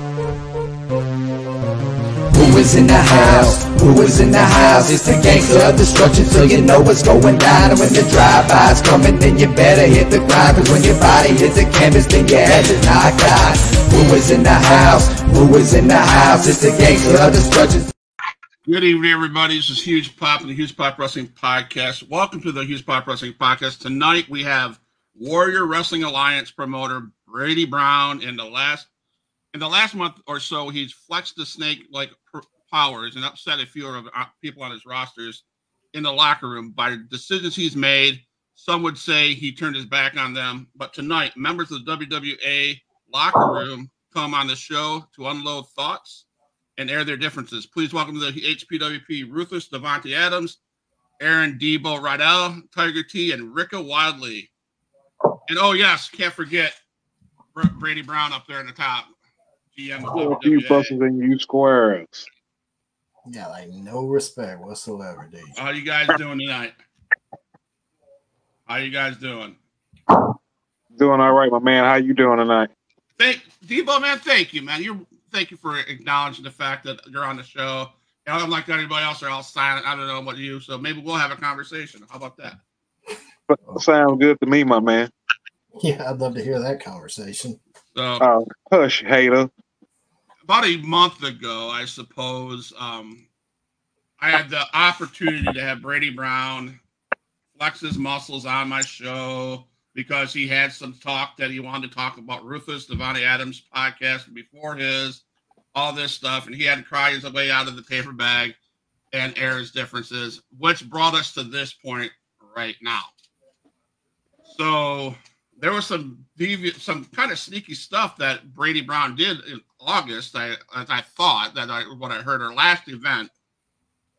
Who is in the house? Who is in the house? It's the gangster of destruction, so you know what's going down. And when the drive-by's coming, then you better hit the grind, cause when your body hits the canvas, then your head is knocked out. Who is in the house? Who is in the house? It's the gangster of destruction. Good evening, everybody. This is Huge Pop and the Huge Pop Wrestling Podcast. Welcome to the Huge Pop Wrestling Podcast. Tonight we have Warrior Wrestling Alliance promoter Brady Brown. In the last month or so, he's flexed the snake-like powers and upset a few of people on his rosters in the locker room by decisions he's made. Some would say he turned his back on them. But tonight, members of the WWA locker room come on the show to unload thoughts and air their differences. Please welcome to the HPWP Ruthless Devontae Adams, Aaron Debo Rydell, Tiger T, and Ricka Wildley. And oh yes, can't forget Brady Brown up there in the top. GM of a few buses and you squares. Yeah, like no respect whatsoever, dude. How you guys doing tonight? How you guys doing? Doing all right, my man. How you doing tonight? Debo, man, thank you, man. Thank you for acknowledging the fact that you're on the show. And I'm like anybody else, they're all silent. I don't know what you, so maybe we'll have a conversation. How about that? Sounds good to me, my man. Yeah, I'd love to hear that conversation. So, hush, hater. About a month ago, I suppose, I had the opportunity to have Brady Brown flex his muscles on my show because he had some talk that he wanted to talk about Ruthless Devontae Adams podcast before his, all this stuff, and he had to cry his way out of the paper bag and air his differences, which brought us to this point right now. So there was some kind of sneaky stuff that Brady Brown did in August. What I heard our last event,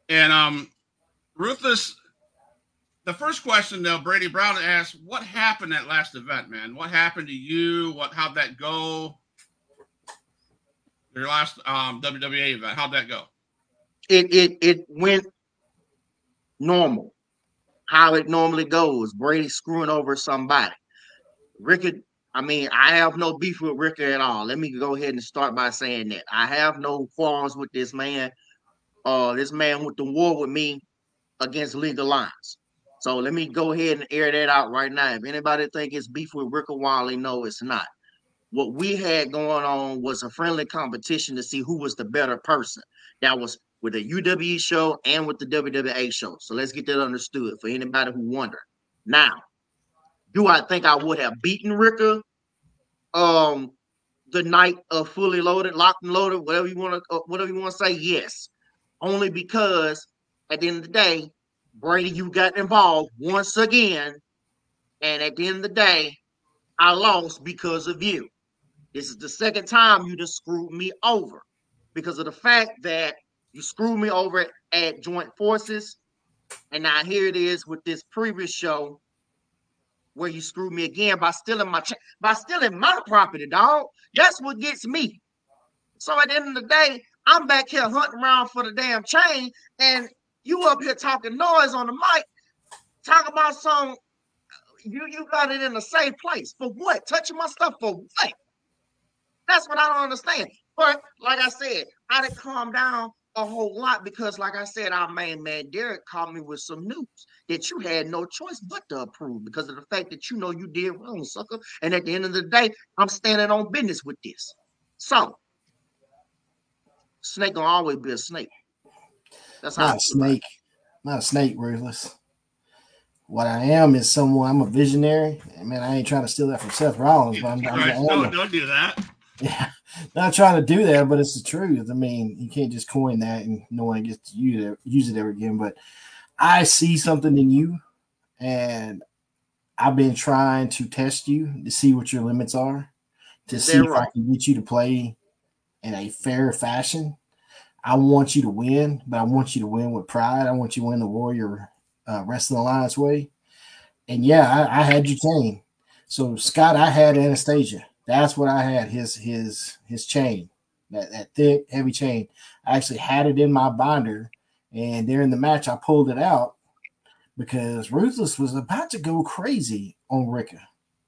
and Ruthless. The first question, though, Brady Brown asked, "What happened at last event, man? What happened to you? How'd that go? Your last WWA event, how'd that go?" It went normal, how it normally goes. Brady screwing over somebody. Ricky, I have no beef with Ricky at all. Let me go ahead and start by saying that. I have no qualms with this man. This man went to war with me against legal lines. So let me go ahead and air that out right now. If anybody think it's beef with Ricka Wildley, no, it's not. What we had going on was a friendly competition to see who was the better person. That was with the UWE show and with the WWA show. So let's get that understood for anybody who wonder. Now, do I think I would have beaten Ricka the night of Fully Loaded, Locked and Loaded, whatever you want to say? Yes. Only because at the end of the day, Brady, you got involved once again, and at the end of the day, I lost because of you. This is the second time you just screwed me over because of the fact that you screwed me over at Joint Forces, and now here it is with this previous show where you screwed me again by stealing my property, dog. That's what gets me. So at the end of the day, I'm back here hunting around for the damn chain, and you up here talking noise on the mic, talking about some, you got it in a safe place. For what? Touching my stuff for what? That's what I don't understand. But like I said, I didn't calm down a whole lot because, like I said, our main man Derek called me with some news that you had no choice but to approve because of the fact that you know you did wrong, sucker. And at the end of the day, I'm standing on business with this. So, snake gonna always be a snake. That's how not a snake, Ruthless. What I am is someone. I'm a visionary. Man, I ain't trying to steal that from Seth Rollins, but don't do that. Yeah, not trying to do that, but it's the truth. You can't just coin that and no one gets to use it ever again. But I see something in you, and I've been trying to test you to see what your limits are, to see if I can get you to play in a fair fashion. I want you to win, but I want you to win with pride. I want you to win the Warrior Wrestling Alliance way. And yeah, I had your chain. So Scott, I had Anastasia. That's what I had. His chain, that thick, heavy chain. I actually had it in my binder, and during the match, I pulled it out because Ruthless was about to go crazy on Ricka.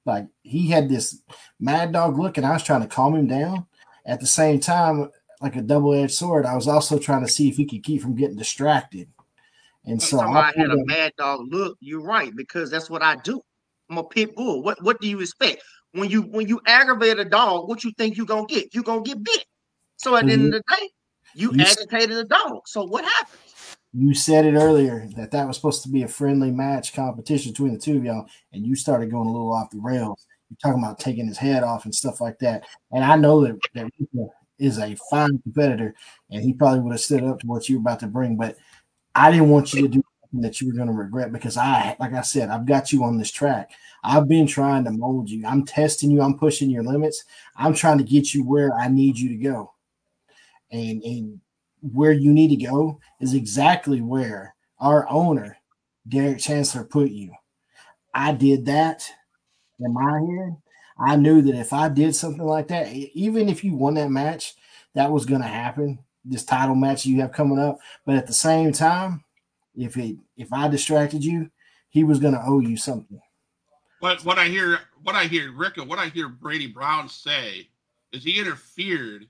Like he had this mad dog look, and I was trying to calm him down. at the same time, like a double-edged sword, I was also trying to see if he could keep from getting distracted. And so I had a mad dog look. You're right, because that's what I do. I'm a pit bull. What do you expect when you aggravate a dog? What you think you're gonna get? You're gonna get bit. So at the end of the day, you agitated a dog. So what happens? You said it earlier that was supposed to be a friendly match competition between the two of y'all, and you started going a little off the rails. You're talking about taking his head off and stuff like that. And I know that Rico is a fine competitor, and he probably would have stood up to what you were about to bring, but I didn't want you to do something that you were going to regret, because like I said, I've got you on this track. I've been trying to mold you. I'm testing you. I'm pushing your limits. I'm trying to get you where I need you to go. And where you need to go is exactly where our owner, Derek Chancellor, put you. I did that in my head. I knew that if I did something like that, even if you won that match, that was going to happen, this title match you have coming up. But at the same time, if I distracted you, he was going to owe you something. But what I hear Brady Brown say is he interfered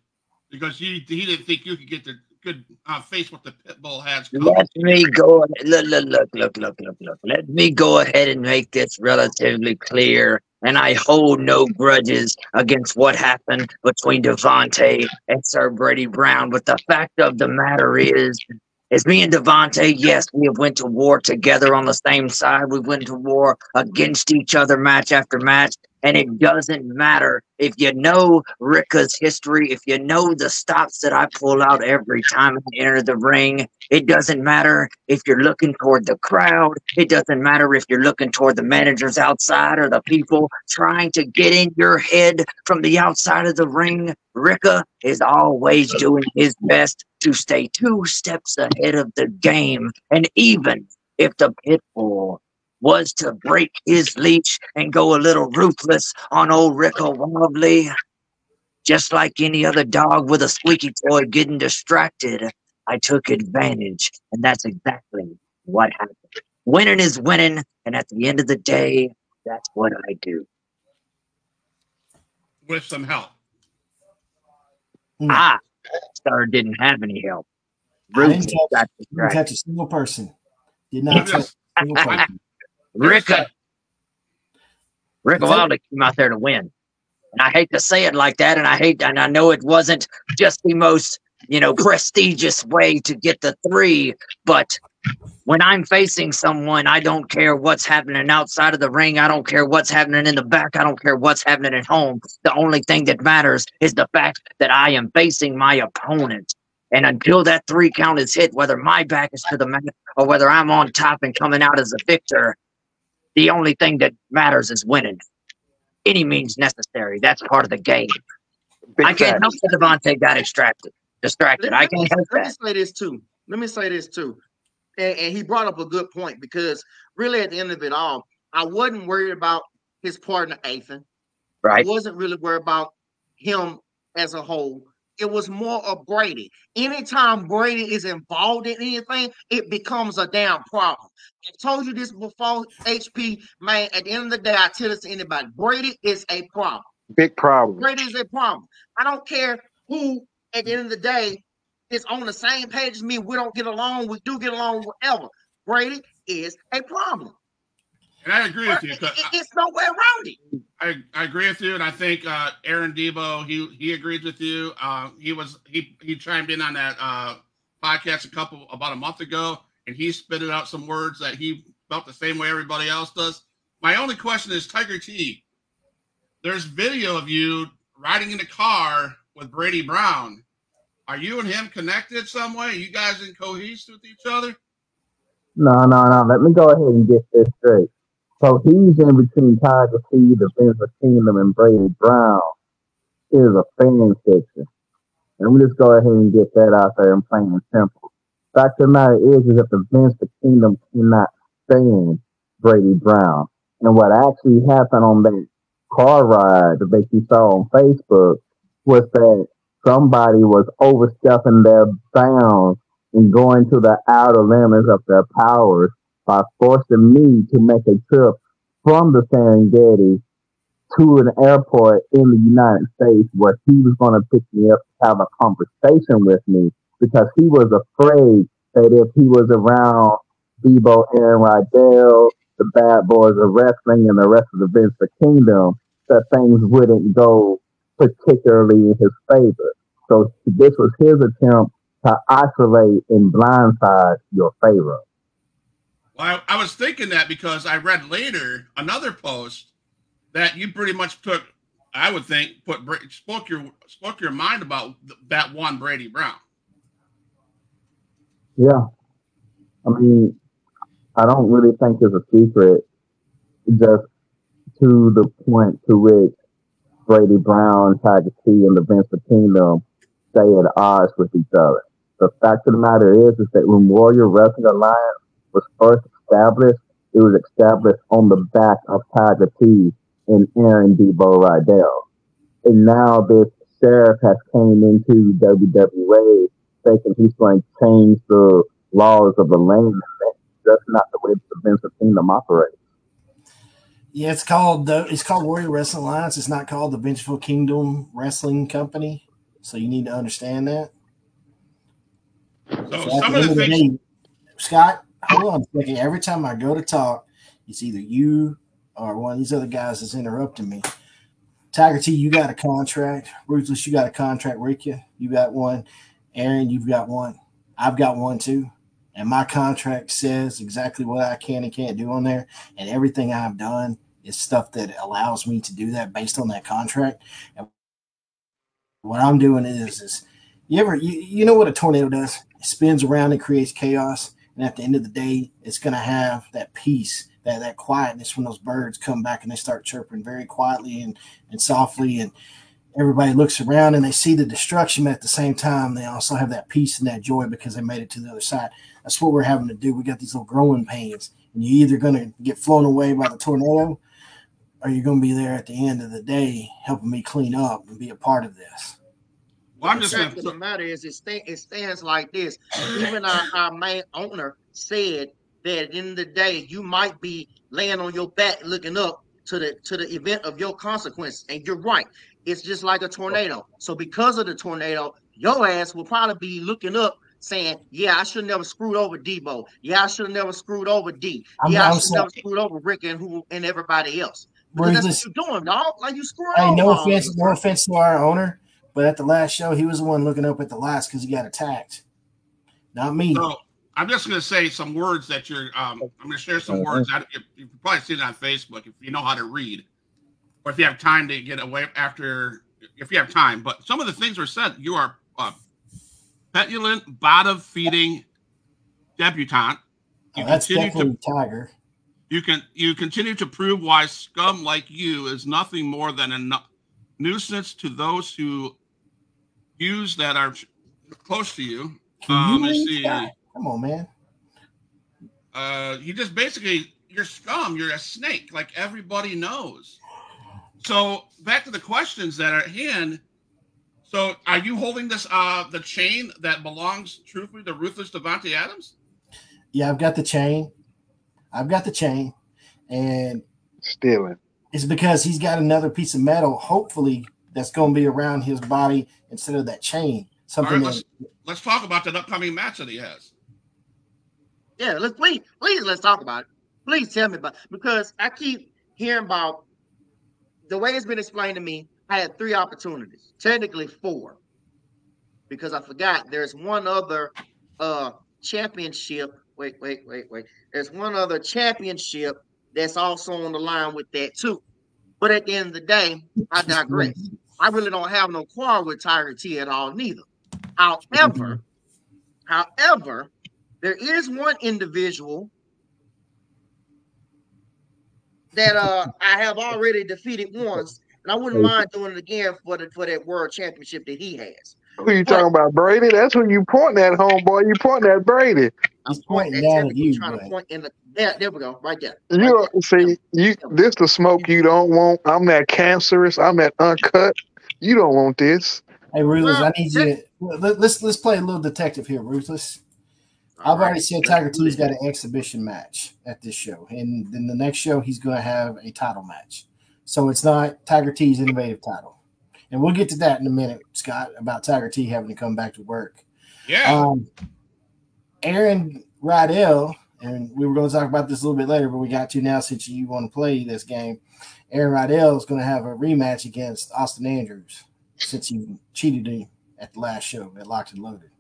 because he didn't think you could get the good face what the pit bull has. Let me go. Look. Let me go ahead and make this relatively clear. And I hold no grudges against what happened between Devontae and Sir Brady Brown. But the fact of the matter is me and Devontae, yes, we have went to war together on the same side. We went to war against each other match after match. And it doesn't matter if you know Ricka's history, if you know the stops that I pull out every time I enter the ring. It doesn't matter if you're looking toward the crowd. It doesn't matter if you're looking toward the managers outside or the people trying to get in your head from the outside of the ring. Ricka is always doing his best to stay 2 steps ahead of the game. And even if the pit bull was to break his leash and go a little ruthless on old Ricka Wildly, just like any other dog with a squeaky toy getting distracted, I took advantage, and that's exactly what happened. Winning is winning, and at the end of the day, that's what I do. With some help. Star didn't have any help. I didn't touch a single person. Did not touch a single person. Ricka Wildly came out there to win. And I hate to say it like that, and I know it wasn't just the most, prestigious way to get the 3, but when I'm facing someone, I don't care what's happening outside of the ring. I don't care what's happening in the back. I don't care what's happening at home. The only thing that matters is the fact that I am facing my opponent. And until that 3 count is hit, whether my back is to the mat or whether I'm on top and coming out as a victor, the only thing that matters is winning. Any means necessary. That's part of the game. I can't help that Devontae got distracted. I can't help that. Let me say this too. And he brought up a good point, because really at the end of it all, I wasn't worried about his partner, Ethan. Right. I wasn't really worried about him as a whole. It was more of Brady. Anytime Brady is involved in anything, it becomes a damn problem. I told you this before, HP, man, at the end of the day, I tell this to anybody. Brady is a problem. Big problem. Brady is a problem. I don't care who, at the end of the day, is on the same page as me. We don't get along. We do get along, whatever. Brady is a problem. And I agree with you. It's no way around it. I agree with you, and I think Aaron Debo, he agrees with you. He chimed in on that podcast about a month ago, and he spitted out some words that he felt the same way everybody else does. My only question is, Tiger T, there's video of you riding in a car with Brady Brown. Are you and him connected some way? Are you guys in cohesion with each other? No. Let me go ahead and get this straight. So he's in between Tiger T, the Vince Kingdom, and Brady Brown. It is a fan fiction. And we just go ahead and get that out there and plain and simple. Fact of the matter is that the Vince Kingdom cannot stand Brady Brown. And what actually happened on that car ride that you saw on Facebook was that somebody was overstepping their bounds and going to the outer limits of their powers by forcing me to make a trip from the Serengeti to an airport in the United States where he was going to pick me up to have a conversation with me because he was afraid that if he was around Debo, Aaron Rydell, the Bad Boys of Wrestling, and the rest of the Vince Kingdom, that things wouldn't go particularly in his favor. So this was his attempt to isolate and blindside your favor. Well, I was thinking that because I read later another post that you pretty much took, I would think, spoke your mind about that one Brady Brown. Yeah. I mean, I don't really think it's a secret, just to the point to which Brady Brown, Tiger T, and the Vince Kingdom stay at odds with each other. The fact of the matter is that when Warrior Wrestling Alliance was first established, it was established on the back of Tiger T and Aaron Debo Rydell. And now this sheriff has came into WWA thinking he's going to change the laws of the land. That's not the way the Vince Kingdom operates. Yeah, it's called Warrior Wrestling Alliance. It's not called the Vengeful Kingdom Wrestling Company. So you need to understand that. So some of the things, Scott, hold on a second. Every time I go to talk, it's either you or one of these other guys that's interrupting me. Tiger T, you got a contract. Ruthless, you got a contract. Rika, you got one. Aaron, you've got one. I've got one too. And my contract says exactly what I can and can't do on there. And everything I've done is stuff that allows me to do that based on that contract. And what I'm doing is you know what a tornado does? It spins around and creates chaos. And at the end of the day, it's going to have that peace, that quietness when those birds come back and they start chirping very quietly and softly. And everybody looks around and they see the destruction, but at the same time, they also have that peace and that joy because they made it to the other side. That's what we're having to do. We got these little growing pains, and you're either going to get flown away by the tornado or you're going to be there at the end of the day helping me clean up and be a part of this. Well, I'm just the fact of the matter is it stands like this. Even our main owner said that at the end of the day, you might be laying on your back looking up to the event of your consequences. And you're right. It's just like a tornado. So because of the tornado, your ass will probably be looking up saying, yeah, I should have never screwed over Debo. Yeah, I should have never screwed over D. Yeah, I should have never screwed over Rick and everybody else. Because that's what you're doing, dog. Like you screwing over. No offense to our owner, but at the last show, he was the one looking up at the lights because he got attacked. Not me. So I'm just going to say some words that you're. I'm going to share some words. You've probably seen it on Facebook if you know how to read, or if you have time to get away after. If you have time, but some of the things were said. You are petulant, bottom-feeding debutante. That's definitely Tiger. You continue to prove why scum like you is nothing more than a nuisance to those who use that are close to you. Let's see. Come on, man. You just basically, you're scum. You're a snake, like everybody knows. So back to the questions that are at hand. So are you holding this the chain that belongs truthfully to Ruthless Davante Adams? Yeah, I've got the chain. And stealing. It's because he's got another piece of metal, hopefully, that's going to be around his body instead of that chain. Something. All right, let's talk about that upcoming match that he has. Yeah, please let's talk about it. Please tell me about it, because I keep hearing about the way it's been explained to me. I had 3 opportunities, technically 4, because I forgot there's one other championship. Wait. There's one other championship that's also on the line with that too. But at the end of the day, I digress. I really don't have no quarrel with Tiger T at all, neither. However, there is one individual that I have already defeated once, and I wouldn't mind doing it again for that world championship that he has. Who you talking about, Brady? That's when you pointing at, homeboy. You pointing at Brady. He's pointing down at you. Trying to point in the there we go, right there. This the smoke you don't want. I'm that cancerous. I'm that uncut. You don't want this. Hey, Ruthless, I need you. Let's play a little detective here, Ruthless. I've already said Tiger T's got an exhibition match at this show, and then the next show he's going to have a title match. So it's not Tiger T's innovative title. And we'll get to that in a minute, Scott, about Tiger T having to come back to work. Yeah. Aaron Riddell, and we were going to talk about this a little bit later, but we got to now since you want to play this game. Aaron Riddell is going to have a rematch against Austin Andrews since you cheated him at the last show at Locked and Loaded.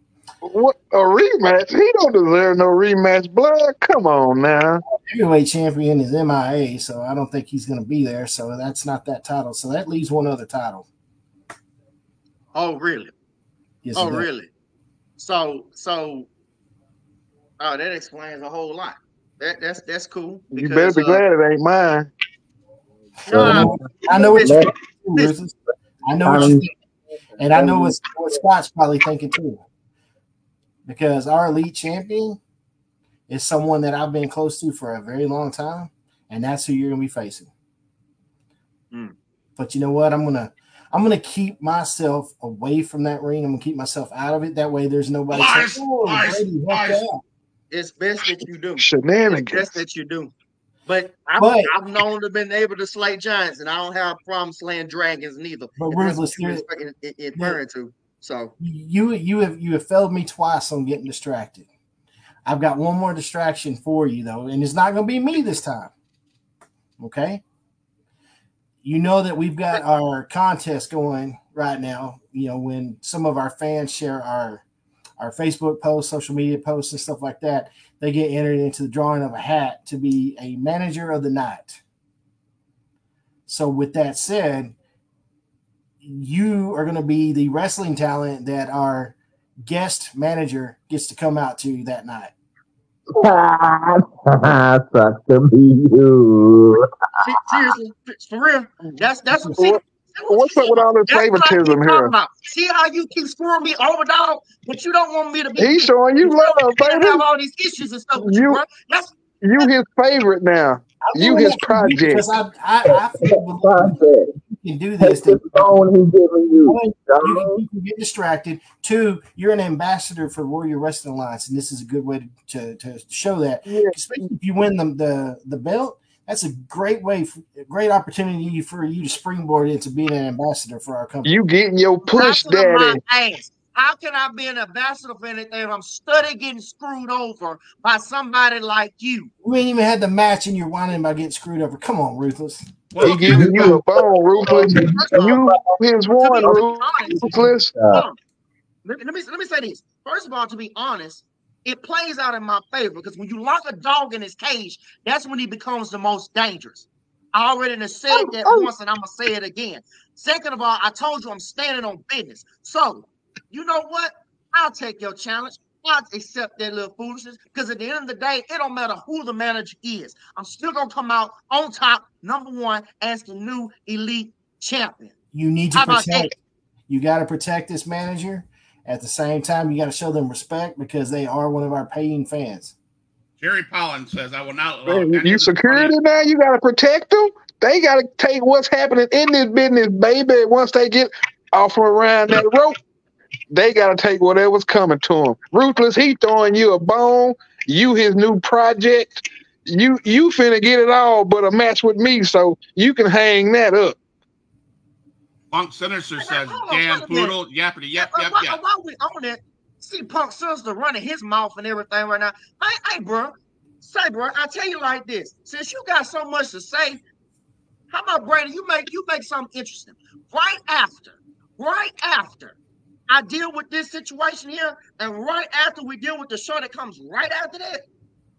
What, a rematch? He don't deserve no rematch, blood. Come on now. Heavyweight champion is MIA, so I don't think he's going to be there. So that's not that title. So that leaves one other title. Oh, really? Yes, Oh, it does. really? So, that explains a whole lot. That's cool. You better be glad it ain't mine. I know what you're thinking. I know what you're thinking. And I know what Scott's probably thinking too. Because our elite champion is someone that I've been close to for a very long time, and that's who you're gonna be facing. But you know what? I'm gonna keep myself away from that ring. I'm gonna keep myself out of it. That way there's nobody saying, "Oh, it's best that you do. Shenanigans. It's best that you do. But I've known to been able to slay giants, and I don't have a problem slaying dragons neither. But Ruthless, referring to. So you have failed me twice on getting distracted. I've got one more distraction for you though, and it's not going to be me this time. Okay. You know that we've got our contest going right now. You know, when some of our fans share our Facebook posts, social media posts, and stuff like that, they get entered into the drawing of a hat to be a manager of the night. So with that said, you are going to be the wrestling talent that our guest manager gets to come out to that night. Sucks to be you. Seriously, for real. That's What's up with all this favoritism here? See how you keep screwing me over, dog? But you don't want me to be. He's showing you love, baby. Have all these issues and stuff. You his favorite now. You his project. Because I feel you can do this. The phone he's giving you. You can get distracted. Two, you're an ambassador for Warrior Wrestling Alliance, and this is a good way to show that. Yeah. Especially if you win the belt, that's a great opportunity for you to springboard into being an ambassador for our company. You getting your push, daddy. How can I be an ambassador for anything if I'm study getting screwed over by somebody like you? You ain't even had the match and you're whining about getting screwed over. Come on, Ruthless. He giving you a bone, Ruthless. You his one, Ruthless. Let me say this. First of all, to be honest, it plays out in my favor because when you lock a dog in his cage, that's when he becomes the most dangerous. I already said that once and I'm going to say it again. Second of all, I told you I'm standing on business. So, you know what? I'll take your challenge. I'll accept that little foolishness because at the end of the day, it don't matter who the manager is. I'm still going to come out on top, number one, as the new elite champion. You need to protect. You got to protect this manager. At the same time, you got to show them respect because they are one of our paying fans. Jerry Pollen says, I will not allow you security now. You got to protect them. They got to take what's happening in this business, baby. Once they get off from around that rope, they got to take whatever's coming to them. Ruthless, he throwing you a bone. You his new project. You finna get it all but a match with me, so you can hang that up. Punk Sinister says, damn poodle, yappity, yap. While we on it, see Punk Sinister running his mouth and everything right now. Hey, bro, I tell you like this. Since you got so much to say, how about Brady? You make something interesting. Right after I deal with this situation here, and right after we deal with the show that comes right after that,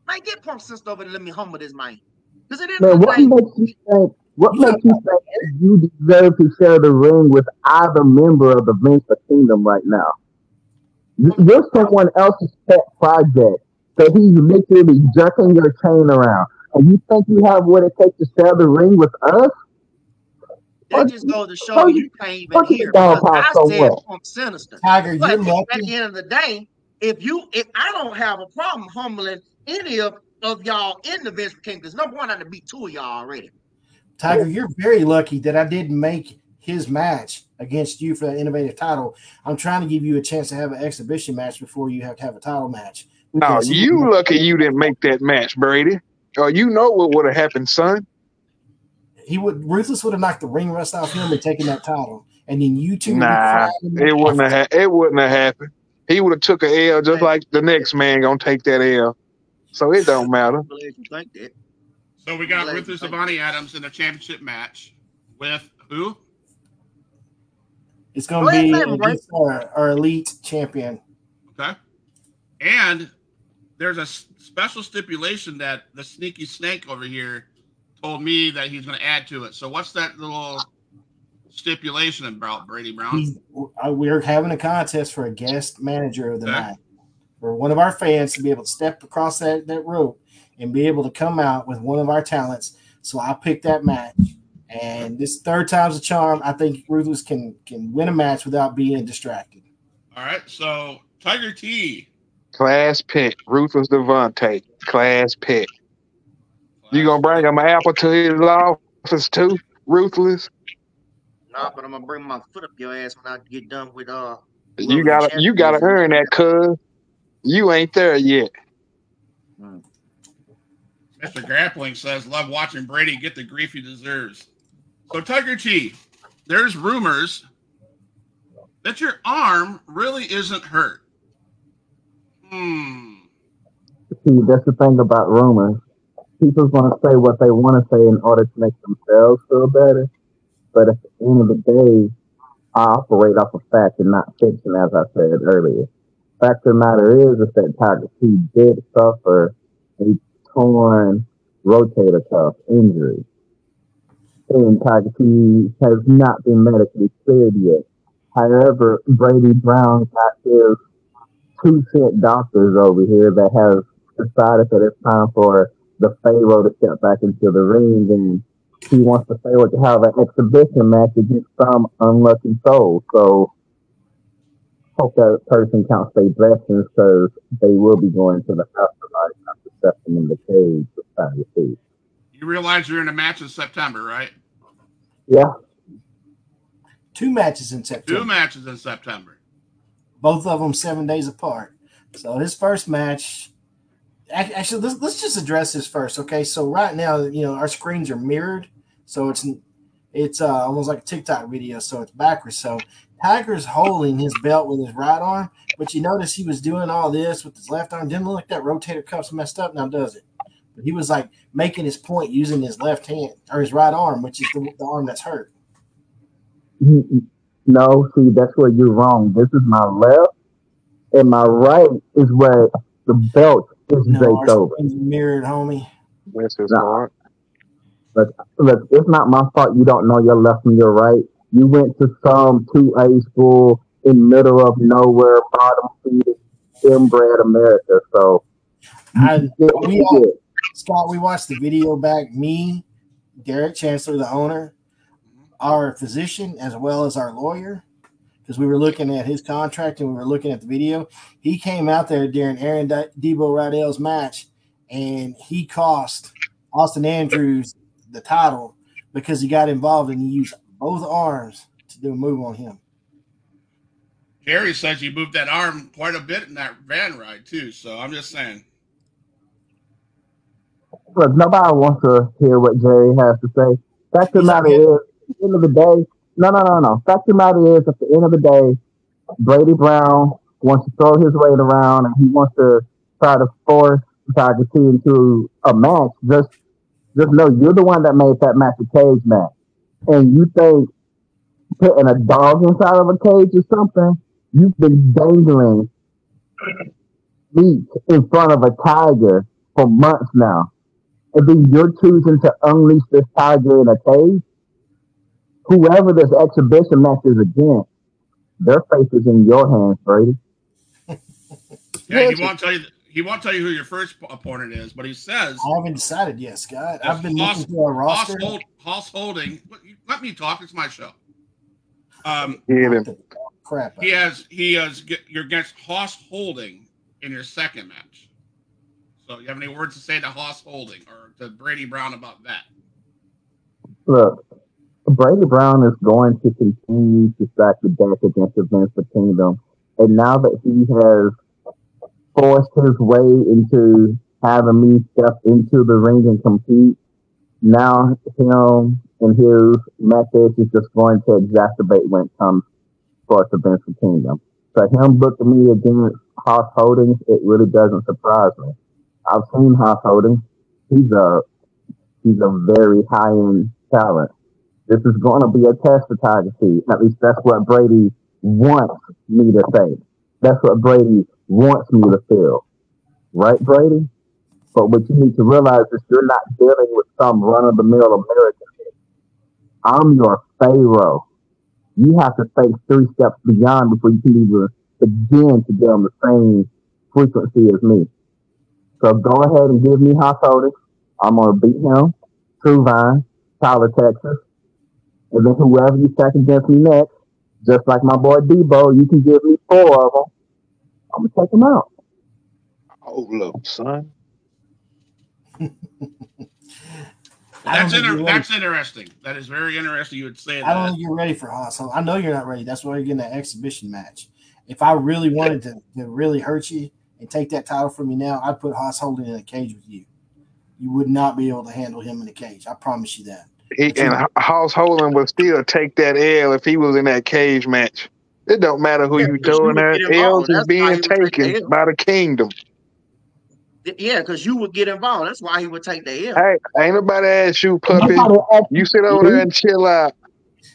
man, get Punk Sinister over and let me humble this man. Because it is What makes you think you deserve to share the ring with either member of the Vince Kingdom right now? You're someone else's pet project, so he's literally jerking your chain around. And you think you have what it takes to share the ring with us? That just goes to show you can't even hear. Because I said Punk Sinister. Tiger, but you're lucky. At the end of the day, if I don't have a problem humbling any of y'all in the Vince Kingdom, because number one, I beat two of y'all already. Tiger, you're very lucky that I didn't make his match against you for that innovative title. I'm trying to give you a chance to have an exhibition match before you have to have a title match. No, you lucky you didn't make that match, Brady. Or you know what would have happened, son. Ruthless would have knocked the ring rust off him and taken that title, and then you two. Nah, it wouldn't have happened. He would have took an L just like the next man gonna take that L. So it don't matter. So we got Ruthless Devontae Adams in a championship match with who? It's gonna be against our elite champion. Okay, and there's a special stipulation that the sneaky snake over here told me that he's going to add to it. So what's that little stipulation about, Brady Brown? We're having a contest for a guest manager of the night. For one of our fans to be able to step across that rope and be able to come out with one of our talents. So I picked that match. And this third time's a charm. I think Ruthless can win a match without being distracted. All right. So Tiger T. Class pick. Ruthless Devontae. Class pick. You gonna bring him an apple to his office too? Ruthless? Nah, but I'm gonna bring my foot up your ass when I get done with You gotta earn that, cuz you ain't there yet. Mr. Grappling says, love watching Brady get the grief he deserves. So Tiger T, there's rumors that your arm really isn't hurt. See, that's the thing about rumors. People's going to say what they want to say in order to make themselves feel better. But at the end of the day, I operate off of fact and not fiction, as I said earlier. Fact of the matter is that Tiger T did suffer a torn rotator cuff injury. And Tiger T has not been medically cleared yet. However, Brady Brown got his 2 cent doctors over here that have decided that it's time for the Pharaoh to step back into the ring, and he wants the Pharaoh to have an exhibition match against some unlucky soul. So hope that person counts their blessings, because they will be going to the afterlife after stepping in the cage with Tiger T. You realize you're in a match in September, right? Yeah. 2 matches in September. 2 matches in September. Both of them 7 days apart. So his first match. Actually, let's just address this first, okay? So right now, our screens are mirrored, so it's almost like a TikTok video, so it's backwards. So Tiger's holding his belt with his right arm, but you notice he was doing all this with his left arm. Didn't look like that rotator cuff's messed up now, does it? But he was like making his point using his left hand or his right arm, which is the arm that's hurt. No, see, that's where you're wrong. This is my left, and my right is where the belt is draped over. Mirrored, homie. That's his heart. Look, it's not my fault you don't know your left from your right. You went to some 2A school in middle of nowhere, bottom feeding, inbred America. So, Scott, we watched the video back. Me, Derek Chancellor, the owner, our physician, as well as our lawyer, because we were looking at his contract and we were looking at the video. He came out there during Aaron Debo Rydell's match, and he cost Austin Andrews the title because he got involved and he used both arms to do a move on him. Jerry says you moved that arm quite a bit in that van ride too, so I'm just saying. Look, nobody wants to hear what Jerry has to say. Fact of the matter is, at the end of the day, no. Fact of the matter is, at the end of the day, Brady Brown wants to throw his weight around and he wants to try to force Tiger T into a match. Just know you're the one that made that match a cage match. And you think putting a dog inside of a cage or something, you've been dangling meat in front of a tiger for months now. And then you're choosing to unleash this tiger in a cage? Whoever this exhibition match is against, their fate is in your hands, Brady. Yeah, he won't tell you who your first opponent is, but he says I haven't decided yet, Scott. I've been looking through our roster. Hoss Holding. Let me talk. It's my show. Crap. You're against Hoss Holding in your second match. So you have any words to say to Hoss Holding or to Brady Brown about that? Look, Brady Brown is going to continue to stack the deck against the Vince Kingdom. And now that he has forced his way into having me step into the ring and compete, now him and his methods is just going to exacerbate when it comes towards the Vince Kingdom. So him booking me against Hoss Holdings, it really doesn't surprise me. I've seen Hoss Holdings. He's a very high end talent. This is going to be a test for Tiger T. At least that's what Brady wants me to say. That's what Brady wants me to feel. Right, Brady? But what you need to realize is you're not dealing with some run-of-the-mill American. I'm your Pharaoh. You have to think 3 steps beyond before you can even begin to get on the same frequency as me. So go ahead and give me Hoss Holdings. I'm going to beat him, True Vine, Tyler, Texas. And then whoever you stack against me next, just like my boy Debo, you can give me 4 of them. I'm going to take them out. Oh, look, son. That's interesting. That is very interesting. You would say that. I don't think you're ready for Hoss. I know you're not ready. That's why you're getting that exhibition match. If I really wanted to really hurt you and take that title from you now, I'd put Hoss Holdings in a cage with you. You would not be able to handle him in a cage. I promise you that. And Hoss Holdings would still take that L if he was in that cage match. It don't matter who you throwing there. L's is being taken by the Kingdom. Yeah, because you would get involved. That's why he would take the L. Hey, ain't nobody asked you, puppy. You sit over there and chill out.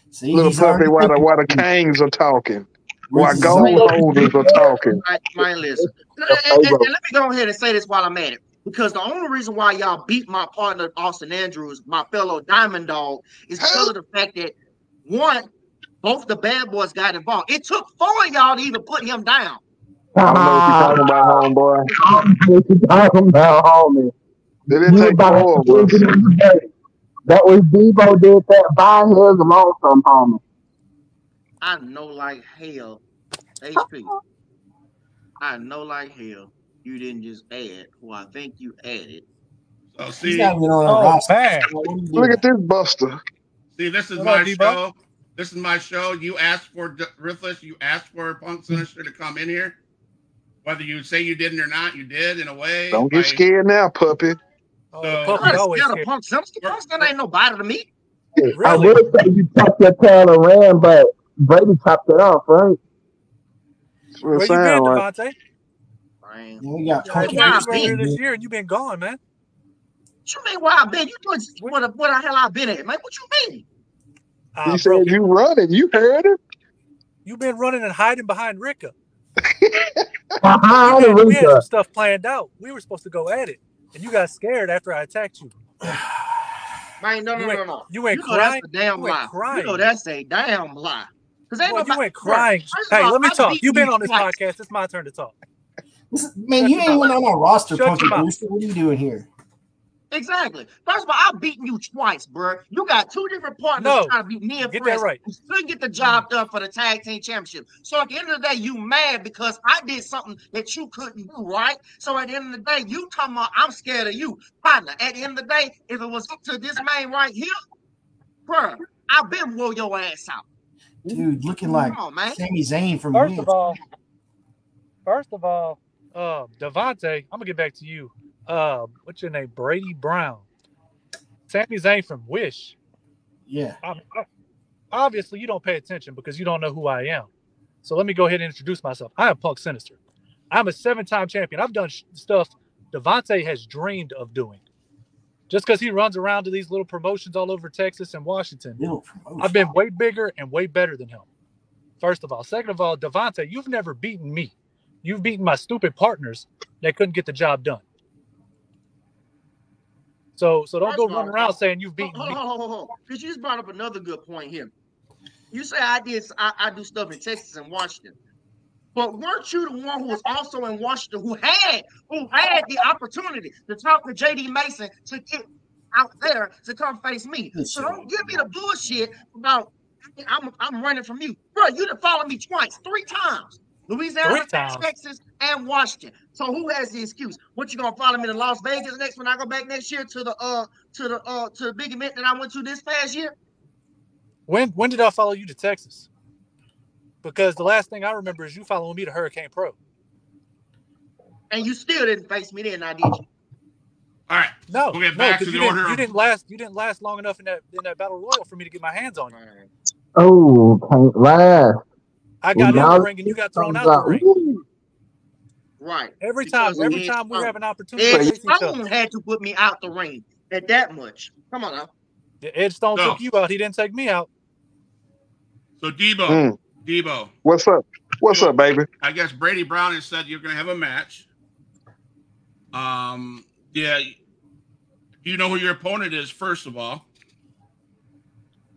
See, little puppy, while the Kangs are talking. While gold holders are talking. Man, listen. And let me go ahead and say this while I'm at it. Because the only reason why y'all beat my partner, Austin Andrews, my fellow Diamond Dog, is because of the fact that, one, both the bad boys got involved. It took 4 of y'all to even put him down. I don't know what you're talking about, homeboy. What you talking about, homie? They didn't take 4 of us. That was Debo did that by his lonesome, homie. I know like hell, HP. I know like hell you didn't just add who I think you added. So see, look at this buster. See, this is my show. This is my show. You asked for Ruthless. You asked for Punk Sinister to come in here. Whether you say you didn't or not, you did in a way. Don't get scared now, puppy. So, I'm not scared of Punk Sinister. Punk Sinister ain't nobody to me. Really? I would say you tucked your tail and ran, but Brady chopped it off, right? Where you been, Devontae? Man. We got here this year, and you've been gone, man. What you mean where I've been? You know what the hell I've been at, man? What you mean? He said you running. You heard him. You've been running and hiding behind Ricka. We had some stuff planned out. We were supposed to go at it, and you got scared after I attacked you. Man, no. You went crying. That's a damn lie. You know that's a damn lie. You went crying. Hey, let me talk. You've been on this podcast. It's my turn to talk. Man, you ain't even on our roster, Punky Brewster. What are you doing here? Exactly. First of all, I've beaten you twice, bro. You got 2 different partners trying to beat me and get Chris. That right. You still get the job done for the tag team championship. So at the end of the day, you mad because I did something that you couldn't do, right? So at the end of the day, you talking about I'm scared of you, partner. At the end of the day, if it was up to this man right here, bro, I've been wore your ass out. Dude, looking like Sami Zayn from First of all, Devontae, I'm gonna get back to you. What's your name? Brady Brown. Sami Zayn from Wish. Yeah. Obviously, you don't pay attention because you don't know who I am. So let me go ahead and introduce myself. I am Punk Sinister. I'm a 7-time champion. I've done stuff Devontae has dreamed of doing. Just because he runs around to these little promotions all over Texas and Washington, I've been way bigger and way better than him. First of all. Second of all, Devontae, you've never beaten me. You've beaten my stupid partners that couldn't get the job done. So don't go running around saying you've beaten me. Hold. Because you just brought up another good point here. You say I do stuff in Texas and Washington. But weren't you the one who was also in Washington who had the opportunity to talk to JD Mason to get out there to come face me? So don't give me the bullshit about I'm running from you. Bro, you done followed me twice, 3 times. Louisiana, Texas, and Washington. So who has the excuse? What, you gonna follow me to Las Vegas next when I go back next year to the big event that I went to this past year? When did I follow you to Texas? Because the last thing I remember is you following me to Hurricane Pro. And you still didn't face me then, now did you? All right. No, We'll get no, back to because the order. you didn't last long enough in that battle royal for me to get my hands on you. Oh, can't last. I got in Now the ring and you got thrown out the ring. Ooh. Right. Every time we have an opportunity to Ed face each other. Stone had to put me out the ring at that much. Come on now. Ed Stone took you out. He didn't take me out. So Debo, what's up? What's up, baby? I guess Brady Brown has said you're going to have a match. Yeah. You know who your opponent is, first of all.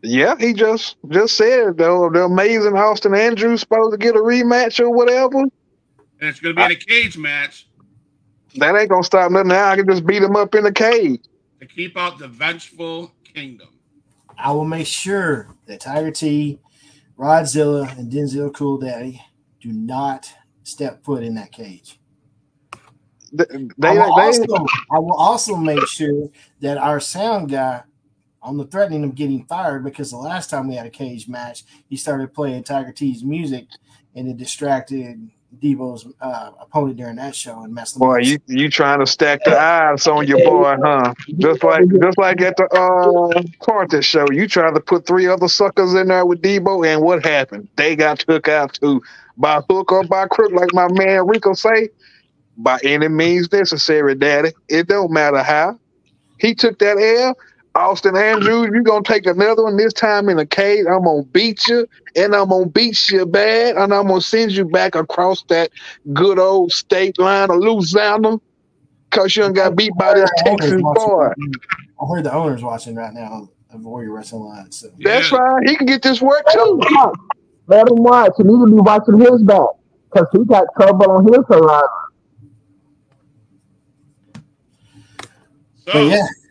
Yeah, he just said the amazing Austin Andrews supposed to get a rematch or whatever. And it's going to be in a cage match. That ain't gonna stop nothing. Now I can just beat him up in the cage to keep out the Vengeful Kingdom. I will make sure that Tiger T, Rodzilla, and Denzel Cool Daddy do not step foot in that cage. I will also make sure that our sound guy, on the threatening of getting fired, because the last time we had a cage match, he started playing Tiger T's music and it distracted Debo's opponent during that show and messed him up. Boy, you trying to stack the odds on your boy, huh? Just like at the Carter show, you trying to put 3 other suckers in there with Debo, and what happened? They got took out too, by hook or by crook, like my man Rico say. By any means necessary, Daddy. It don't matter how. He took that L. Austin Andrews, you're going to take another one, this time in a cage. I'm going to beat you, and I'm going to beat you bad, and I'm going to send you back across that good old state line of Louisiana because you done got beat by this Texas boy. I heard the owner's watching right now of Warrior Wrestling Line. So. That's fine. He can get this work, too. Let him watch. He need to be watching his back because he got trouble on his horizon. But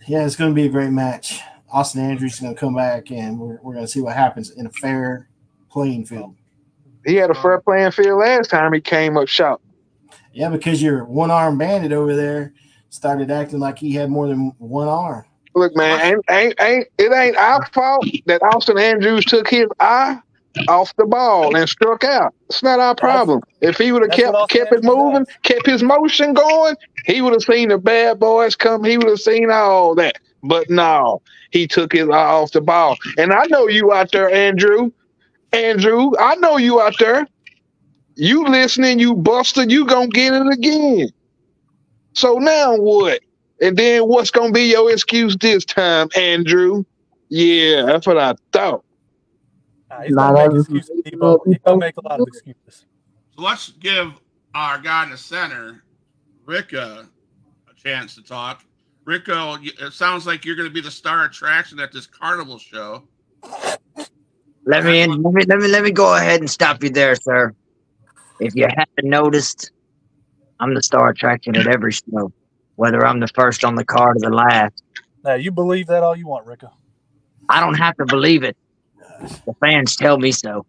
yeah, it's going to be a great match. Austin Andrews is going to come back, and we're going to see what happens in a fair playing field. He had a fair playing field last time he came up short. Yeah, because your one-arm bandit over there started acting like he had more than one arm. Look, man, it ain't our fault that Austin Andrews took his eye off the ball and struck out. It's not our problem. If he would have kept it moving, kept his motion going, he would have seen the bad boys come. He would have seen all that. But no, he took his eye off the ball. And I know you out there, Andrew. I know you out there. You listening, you buster, you gonna get it again. So now what? And then what's gonna be your excuse this time, Andrew? Yeah, that's what I thought. He's gonna make a lot of excuses. So let's give our guy in the center, Ricka, a chance to talk. Ricka, it sounds like you're going to be the star attraction at this carnival show. Let me go ahead and stop you there, sir. If you haven't noticed, I'm the star attraction at every show, whether I'm the first on the card or the last. Now, you believe that all you want, Ricka. I don't have to believe it. The fans tell me so.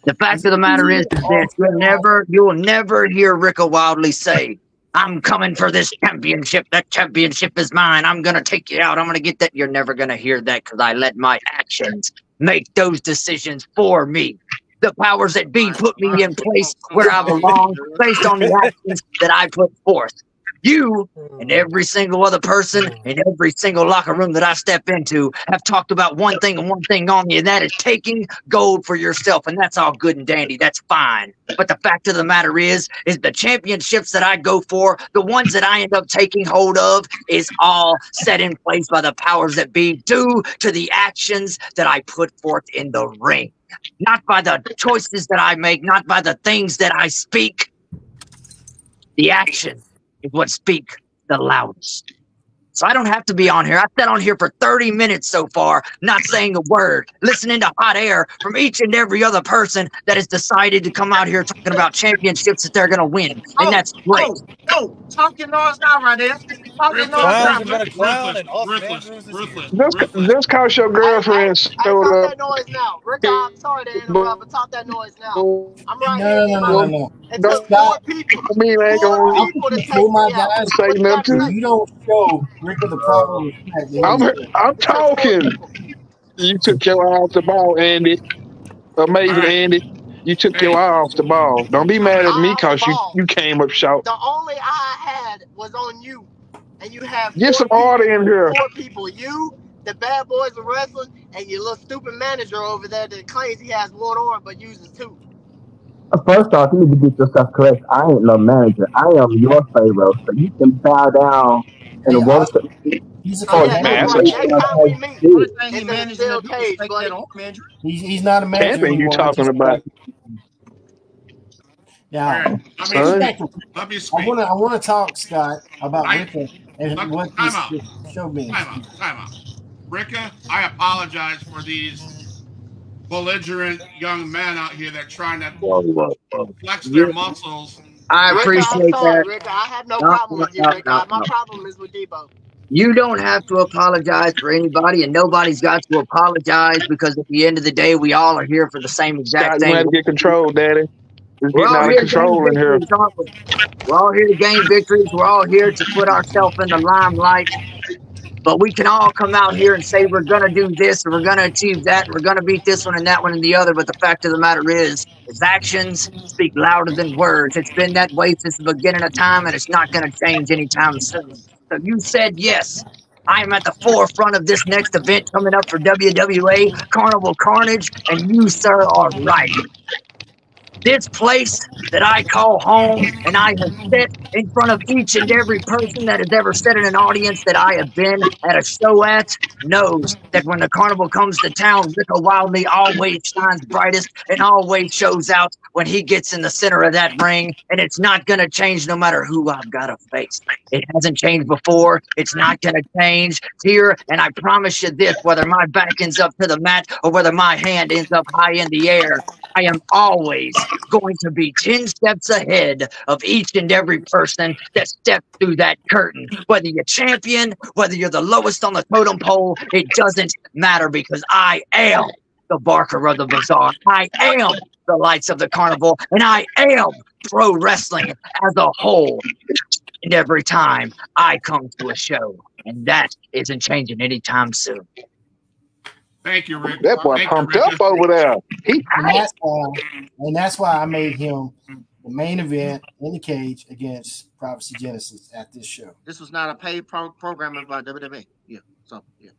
The fact of the matter is that you will never hear Ricka Wildly say, I'm coming for this championship. That championship is mine. I'm going to take you out. I'm going to get that. You're never going to hear that because I let my actions make those decisions for me. The powers that be put me in place where I belong based on the actions that I put forth. You and every single other person in every single locker room that I step into have talked about one thing and one thing only, and that is taking gold for yourself. And that's all good and dandy. That's fine. But the fact of the matter is the championships that I go for, the ones that I end up taking hold of, is all set in place by the powers that be due to the actions that I put forth in the ring. Not by the choices that I make, not by the things that I speak. The action is what speak the loudest. So I don't have to be on here. I've sat on here for 30 minutes so far, not saying a word, listening to hot air from each and every other person that has decided to come out here talking about championships that they're going to win. And that's great. Talk your noise now, right there. Talk your noise now. Just cause your girlfriend showed up. That noise now. Rick, I'm sorry to interrupt, but talk that noise now. I'm right here. No. It took 4 people. I mean, I ain't gonna say nothing. You don't show Rick of the problem. I'm talking. You took your eye off the ball, Andy. Amazing, Andy. You took your eye off the ball. Don't be mad at me because you came up short. The only eye I had was on you. and you have Get some order in here. 4 people. You, the Bad Boys of Wrestling, and your little stupid manager over there that claims he has 1 arm but uses 2. First off, you need to get yourself correct. I ain't no manager. I am your Pharaoh, so you can bow down and work. He's a Oh, coach. yeah, that's man. right. Next time we meet, Only thing he it's in a managed steel to do is cage, take buddy. that arm injury. He's not a manager Champion you anymore. talking about. Yeah. All right. Son. Let me I speak. want to talk, Scott, about I- Ricka and Look, what time this out. show means. Time out. Ricka, I apologize for these belligerent young men out here that are trying to flex their muscles. I Ricka, I'm appreciate sorry, that. Ricka. I have no No, problem with you, no, Ricka. no, My no. problem is with Debo. You don't have to apologize for anybody, and nobody's got to apologize because at the end of the day, we all are here for the same exact Scott, you thing. have to get control, Daddy. It's We're getting all out of here to gain control in here. victories, aren't we? We're all here to gain victories. We're all here to put ourselves in the limelight. But we can all come out here and say we're going to do this and we're going to achieve that and we're going to beat this one and that one and the other. But the fact of the matter is actions speak louder than words. It's been that way since the beginning of time, and it's not going to change anytime soon. So you said yes. I am at the forefront of this next event coming up for WWA Carnival Carnage, and you, sir, are right. This place that I call home, and I have set in front of each and every person that has ever sat in an audience that I have been at a show at, knows that when the carnival comes to town, Ricka Wildly always shines brightest and always shows out when he gets in the center of that ring, and it's not going to change no matter who I've got to face. It hasn't changed before. It's not going to change here, and I promise you this, whether my back ends up to the mat or whether my hand ends up high in the air, I am always going to be 10 steps ahead of each and every person that steps through that curtain. Whether you're champion, whether you're the lowest on the totem pole, it doesn't matter because I am the Barker of the Bazaar. I am the lights of the carnival, and I am pro wrestling as a whole. And every time I come to a show, and that isn't changing anytime soon. Thank you, Rick. That boy Thank pumped you, Rick. up over there. And that's why I made him the main event in the cage against Prophecy Genesis at this show. This was not a paid program by WWE. Yeah. So yeah.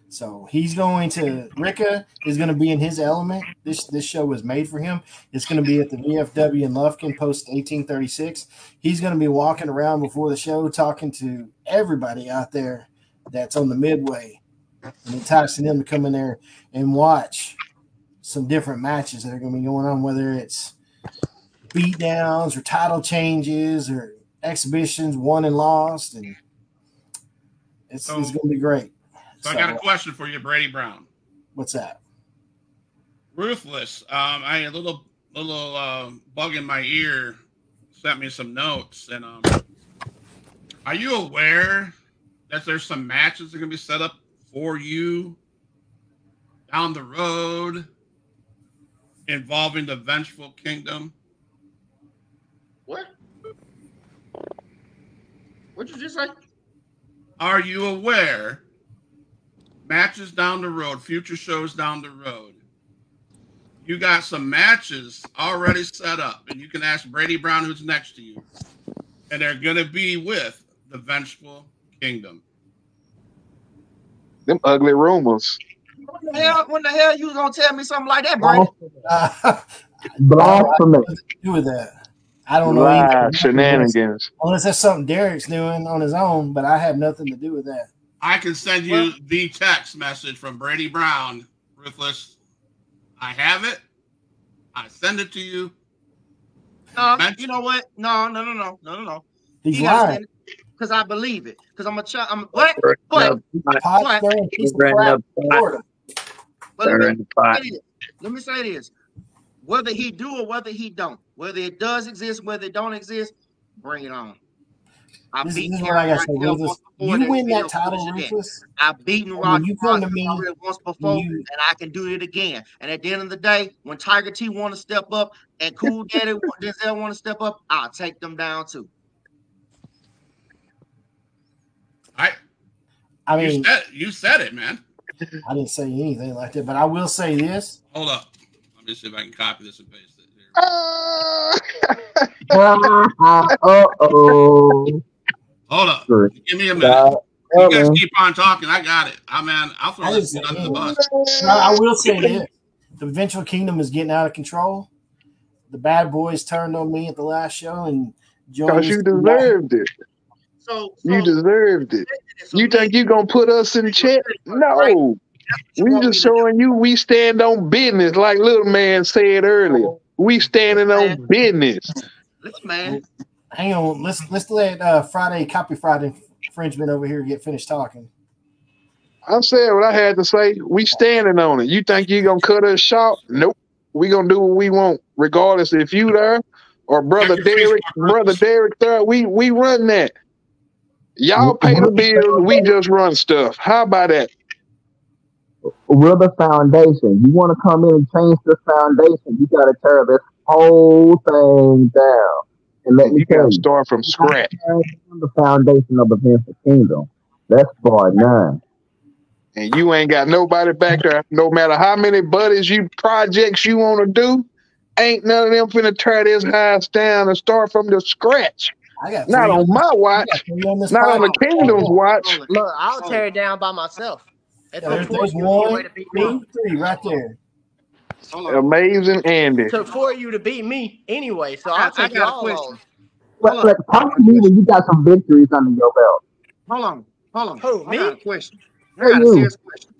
So he's going to Ricka is going to be in his element. This show was made for him. It's going to be at the VFW in Lufkin post 1836. He's going to be walking around before the show talking to everybody out there that's on the midway, and enticing them to come in there and watch some different matches that are going to be going on, whether it's beatdowns or title changes or exhibitions won and lost, and it's going to be great. So I got a question for you, Brady Brown. What's that? Ruthless. I had a little bug in my ear sent me some notes, and are you aware that there's some matches that are gonna be set up for you down the road involving the Vengeful Kingdom? What? What'd you just say? Are you aware? Matches down the road, future shows down the road. You got some matches already set up, and you can ask Brady Brown, who's next to you, and they're going to be with the Vengeful Kingdom. Them ugly rumors. When the hell you gonna tell me something like that, Brady? Blasphemy. Do with that. I don't know. Live shenanigans. Unless that's something Derek's doing on his own, but I have nothing to do with that. I can send you the text message from Brady Brown, Ruthless. I have it. I send it to you. No, you know what? No. He's lying. Because I believe it. Because I'm a child. I'm what? Let me say this. Whether he do or whether he don't, whether it does exist, whether it don't exist, bring it on. This is what I got to say, Ruthless. You win that title, Ruthless. I've beaten Rock you come to me once before, and I can do it again. And at the end of the day, when Tiger T want to step up and Cool Daddy Denzel want to step up, I'll take them down too. I mean, you said it, man. I didn't say anything like that, but I will say this. Hold up. Let me see if I can copy this and paste it here. Hold up. Sure. Give me a minute. You guys keep on talking. I got it. I'll throw this under the bus. I will say this. The Vengeful Kingdom is getting out of control. The bad boys turned on me at the last show and because you deserved it. So you deserved it. You think you gonna put us in check? No. We just showing you we stand on business, like little man said earlier. We standing on business. Listen, man. Hang on. Let's let Friday Copy Friday infringement over here get finished talking. I said what I had to say. We standing on it. You think you gonna cut us short? Nope. We gonna do what we want, regardless if you there or brother Derek there. We run that. Y'all pay the bills. We just run stuff. How about that? We're the foundation. You want to come in and change the foundation, you got to tear this whole thing down. And let me tell you, start from scratch. The foundation of the Vengeful Kingdom. That's bar 9. And you ain't got nobody back there. No matter how many projects you want to do, ain't none of them finna tear this house down and start from the scratch. Not on my watch. Not on the Kingdom's watch. Look, I'll tear it down by myself. There's 1, 2, 3 right there. Amazing Andy. Took for you to beat me anyway, so I'll take y'all on. Look, talk to me when you got some victories under your belt. Hold on. Who, me? I got a question. I got a serious question.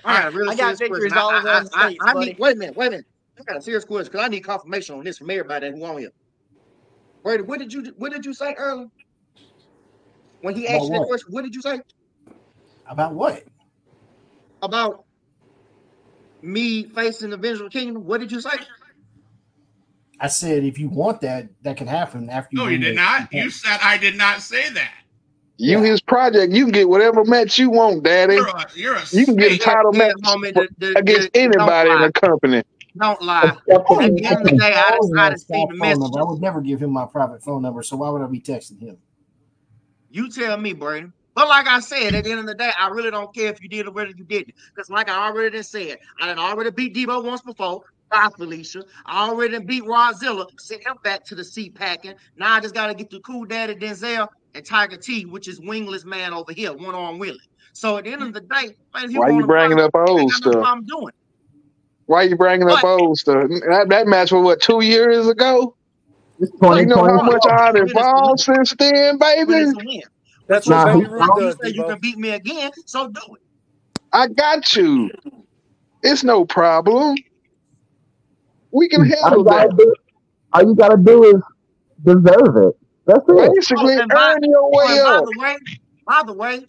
I got victories all over the states, buddy. Wait a minute. I got a serious question because I need confirmation on this from everybody who on here. Brady, what did you say earlier? When he asked you that question, what did you say? About what? About me facing the Vengeful Kingdom. What did you say? I said if you want that can happen after you. No, you did not. You said I did not say that. You his project. You can get whatever match you want, Daddy. You can get a title match against anybody in the company. Don't lie. At the end of the day, I decided to see the message. I would never give him my private phone number, so why would I be texting him? You tell me, Brady. But like I said, at the end of the day, I really don't care if you did or whether you didn't. Because like I already said, I done already beat Debo once before. Bye, Felicia. I already beat Rodzilla. Sent him back to the seat packing. Now I just got to get the Cool Daddy Denzel and Tiger T, which is wingless man over here, one-arm Willie. So at the end of the day, man, why you bringing up old stuff? I'm doing. Why you bringing up old stuff? That match was what, 2 years ago? You know how much I've evolved since then, baby? That's what Baby Ruth does. You can beat me again, so do it. I got you. It's no problem. We can handle that. All you gotta do is deserve it. That's it. Basically, earn your way up. By the way,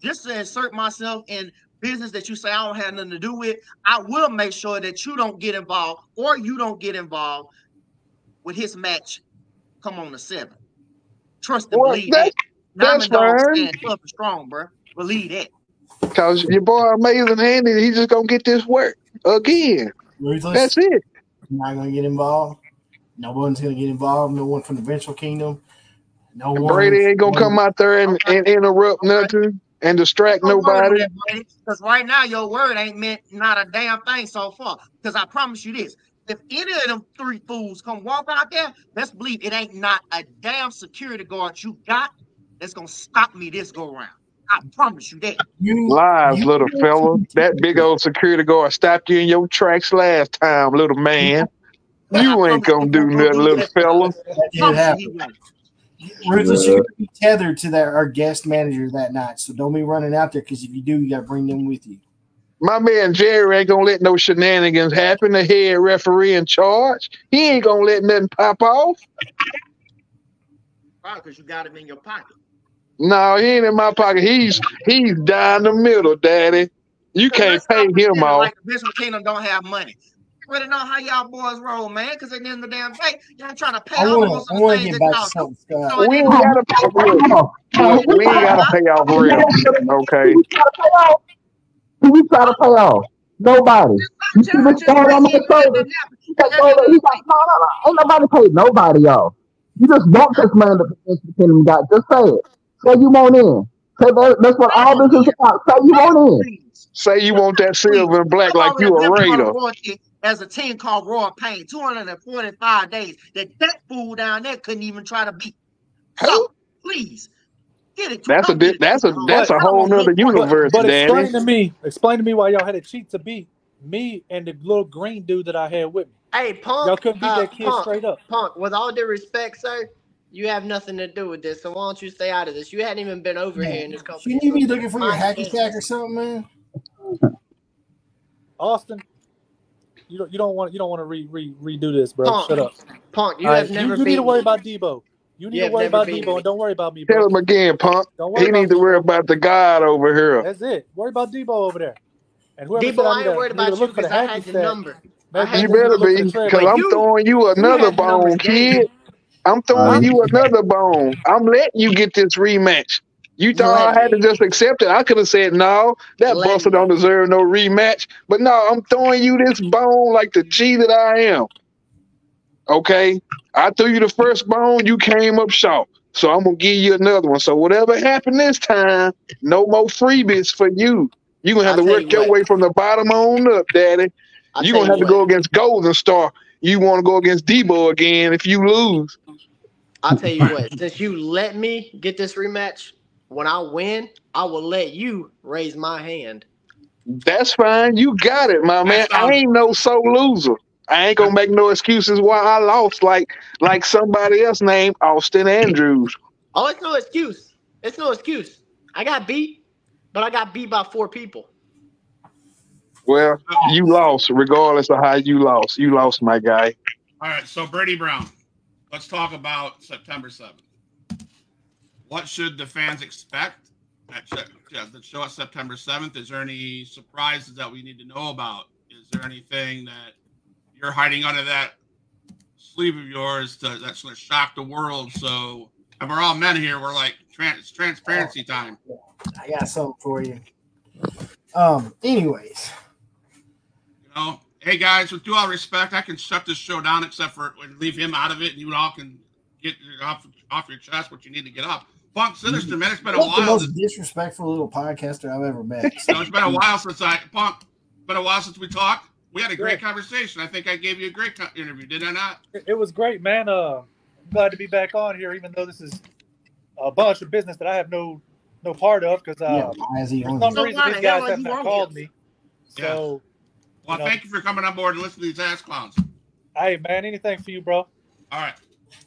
just to insert myself in business that you say I don't have nothing to do with, I will make sure that you don't get involved or you don't get involved with his match. Come on the 7th. Trust and believe that. That's fine. Stand tough and strong, bro. Believe that. Because your boy Amazing Andy, he's just gonna get this work again. Ruthless. That's it. I'm not gonna get involved. No one's gonna get involved. No one from the Vengeful Kingdom. No one. Brady ain't gonna come out there and interrupt nothing and distract nobody. Because right now your word ain't meant not a damn thing so far. Because I promise you this. If any of them 3 fools come walk out there, let's believe it ain't not a damn security guard you got that's gonna stop me this go round. I promise you that. Lies, little fella. That big old security guard stopped you in your tracks last time, little man. You ain't gonna do nothing, little fella. Ruthless, you're gonna be tethered to our guest manager that night, so don't be running out there because if you do, you gotta bring them with you. My man Jerry ain't gonna let no shenanigans happen. The head referee in charge. He ain't gonna let nothing pop off. Why? Because you got him in your pocket. No, he ain't in my pocket. He's down the middle, Daddy. You can't pay him off. Like the Vengeful Kingdom don't have money. I really know how y'all boys roll, man. Because at the end of the damn day, y'all trying to pay off some things that y'all do. So we ain't gotta pay off real. Okay. Who we try to pay off? Nobody. You see this guy on my shoulder? He's like, no. Ain't nobody paid nobody off. You just want this man to Vengeful Kingdom got. Just say it. Say you want in. Say that's what all this is about. Say you want in. Say you want that silver and black like you a Raider. As a team called Royal Pain, 245 days that fool down there couldn't even try to beat. So please Get it. That's Don't get it. that's a Come whole on, nother man. universe, But Daddy. explain to me why y'all had to cheat to beat me and the little green dude that I had with me. Hey, Punk. Y'all couldn't beat that kid Punk, straight up. Punk, with all due respect, sir, you have nothing to do with this. So why don't you stay out of this? You hadn't even been over here in this company. Shouldn't you be looking for your Mind hacky your sack or something, man? Austin, you don't want to redo this, bro. Punk, Shut up. Punk, you All have right, never you need to been. worry about Debo. You need You to have worry never about beaten Debo me. and don't worry about me, Tell bro. him again, Punk. Don't worry He about needs to me, worry bro. about the God over here. That's it. Worry about Debo over there. And whoever said Debo, I I ain't worried need to about you look for the because I hacky had your sack, number. I maybe had You you your need to better look for the be, trade because But I'm mark. throwing you you another had the numbers, bone, kid. David. I'm throwing you another bone. I'm letting you get this rematch. You thought I had to Let me. just accept it. I could have said, no, that Let buster don't me. deserve no rematch. But no, I'm throwing you this bone like the G that I am. Okay? I threw you the first bone, you came up short. So I'm going to give you another one. So whatever happened this time, no more freebies for you. You're going to have I'll to tell work you your what. way from the bottom on up, Daddy. I'll You're tell going to you have to go what. against Golden Star. You want to go against Debo again if you lose. I'll tell you what. Since you let me get this rematch, when I win, I will let you raise my hand. That's fine. You got it, my man. That I sounds ain't no so loser. I ain't gonna make no excuses why I lost like somebody else named Austin Andrews. Oh, it's no excuse. It's no excuse. I got beat, but I got beat by 4 people. Well, you lost, regardless of how you lost. You lost, my guy. all right. So Brady Brown, let's talk about September 7th. What should the fans expect at the show at September 7th? Is there any surprises that we need to know about? Is there anything that you're hiding under that sleeve of yours that's going to shock the world? So, and we're all men here. We're like, it's transparency time. I got something for you. Anyways, You know, hey guys, with due all respect, I can shut this show down except for leave him out of it, and you all can get off your chest what you need to get off. Punk Sinister, man, it's been a that's the while. most disrespectful little podcaster I've ever met. You know, it's been a while since we talked. We had a great conversation. I think I gave you a great interview, did I not? It was great, man. I'm glad to be back on here, even though this is a bunch of business that I have no part of, because why is he for on some here? reason these guys have not called me. So, Well, thank you for coming on board and listening to these ass clowns. hey, man, anything for you, bro. All right.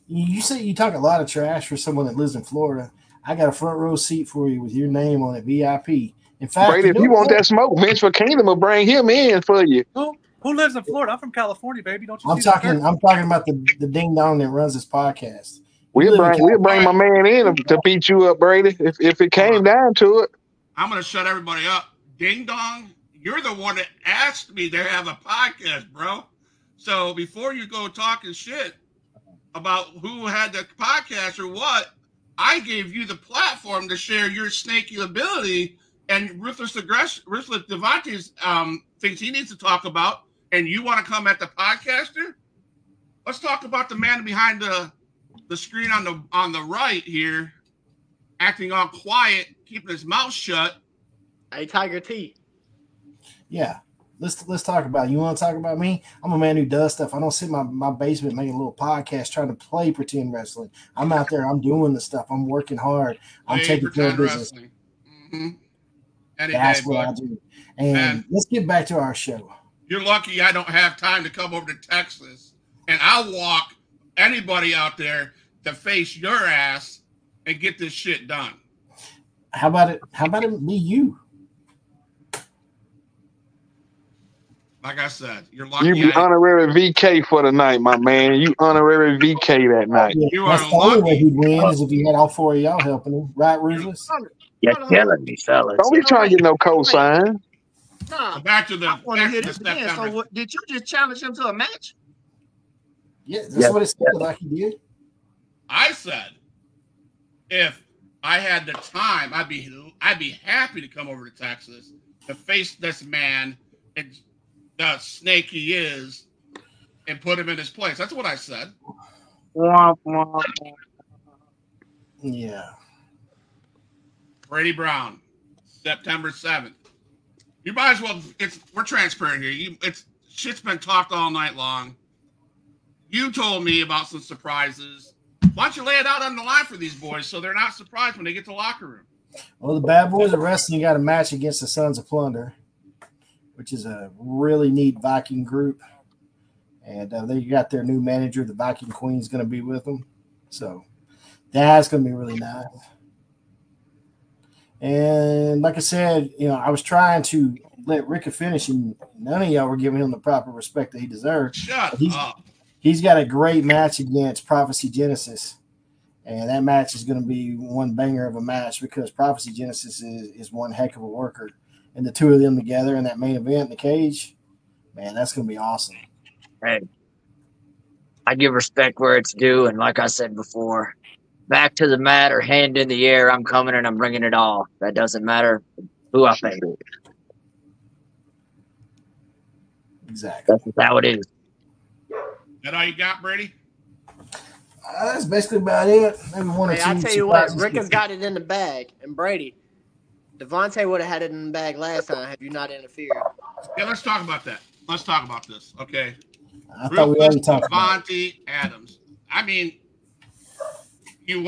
You say you talk a lot of trash for someone that lives in Florida. I got a front row seat for you with your name on it, VIP. In fact, Brady, if you want that smoke, Vince for Kingdom will bring him in for you. Who lives in Florida? I'm from California, baby. Don't you? I'm talking about the ding dong that runs this podcast. We'll bring my man in to beat you up, Brady, if it came down to it. I'm going to shut everybody up. Ding dong, you're the one that asked me to have a podcast, bro. So before you go talking shit about who had the podcast or what, I gave you the platform to share your snaky ability and ruthless Devante's things he needs to talk about, and you want to come at the podcaster? Let's talk about the man behind the screen on the right here, acting all quiet, keeping his mouth shut. Hey, Tiger T. Yeah. Let's talk about it. You want to talk about me? I'm a man who does stuff. I don't sit in my basement making a little podcast trying to play pretend wrestling. I'm out there. I'm doing the stuff. I'm working hard. I'm taking care of business. Mm-hmm. That's what I do. And let's get back to our show. You're lucky I don't have time to come over to Texas, and I'll walk anybody out there to face your ass and get this shit done. How about it be you? Like I said, you're lucky. You be honorary VK for the night, my man. You honorary VK that night. Yeah, you that's are the only lucky. way he'd win is if he had all 4 of y'all helping him. Right, Rufus? You're killing me, fellas. Don't be trying to get no cosign. Nah, Back to the I want to hear back to this again. September. So, did you just challenge him to a match? Yeah, that's what it sounded like he did. I said, if I had the time, I'd be happy to come over to Texas to face this man and the snake he is, and put him in his place. That's what I said. Yeah. Brady Brown, September 7th. You might as well. We're transparent here. Shit's been talked all night long. You told me about some surprises. Why don't you lay it out on the line for these boys so they're not surprised when they get to the locker room? Well, the Bad Boys of Wrestling got a match against the Sons of Plunder, which is a really neat Viking group. And they got their new manager, the Viking Queen, is going to be with them. So that's going to be really nice. And like I said, I was trying to let Ricky finish, and none of y'all were giving him the proper respect that he deserved. Shut up. He's got a great match against Prophecy Genesis. And that match is going to be one banger of a match because Prophecy Genesis is one heck of a worker. And the two of them together in that main event in the cage, man, that's going to be awesome. Hey, I give respect where it's due. And like I said before, back to the mat or hand in the air, I'm coming and I'm bringing it all. That doesn't matter who I face. Exactly. That's how it is. That all you got, Brady? That's basically about it. Maybe one or two. I tell you what, Rick has got it in the bag. And Brady, Devontae would have had it in the bag last time had you not interfered. Yeah, let's talk about that. Let's talk about this, okay? I thought we already talked about Devontae Adams. I mean, you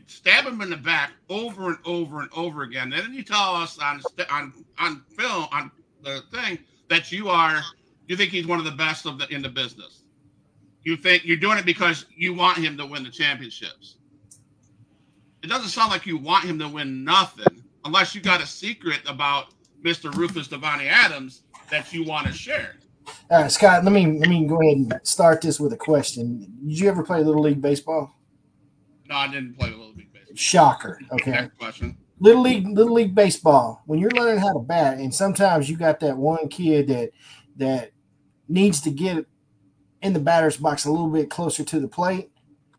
stab him in the back over and over and over again. And then you tell us on film on the thing that you think he's one of the best in the business. You think you're doing it because you want him to win the championships. It doesn't sound like you want him to win nothing unless you got a secret about Mr. Rufus Devontae Adams that you want to share. All right, Scott, let me go ahead and start this with a question. Did you ever play Little League Baseball? No, I didn't play Little League Baseball. Shocker. Okay. Next question. Little League Baseball, when you're learning how to bat, and sometimes you got that one kid that needs to get in the batter's box a little bit closer to the plate,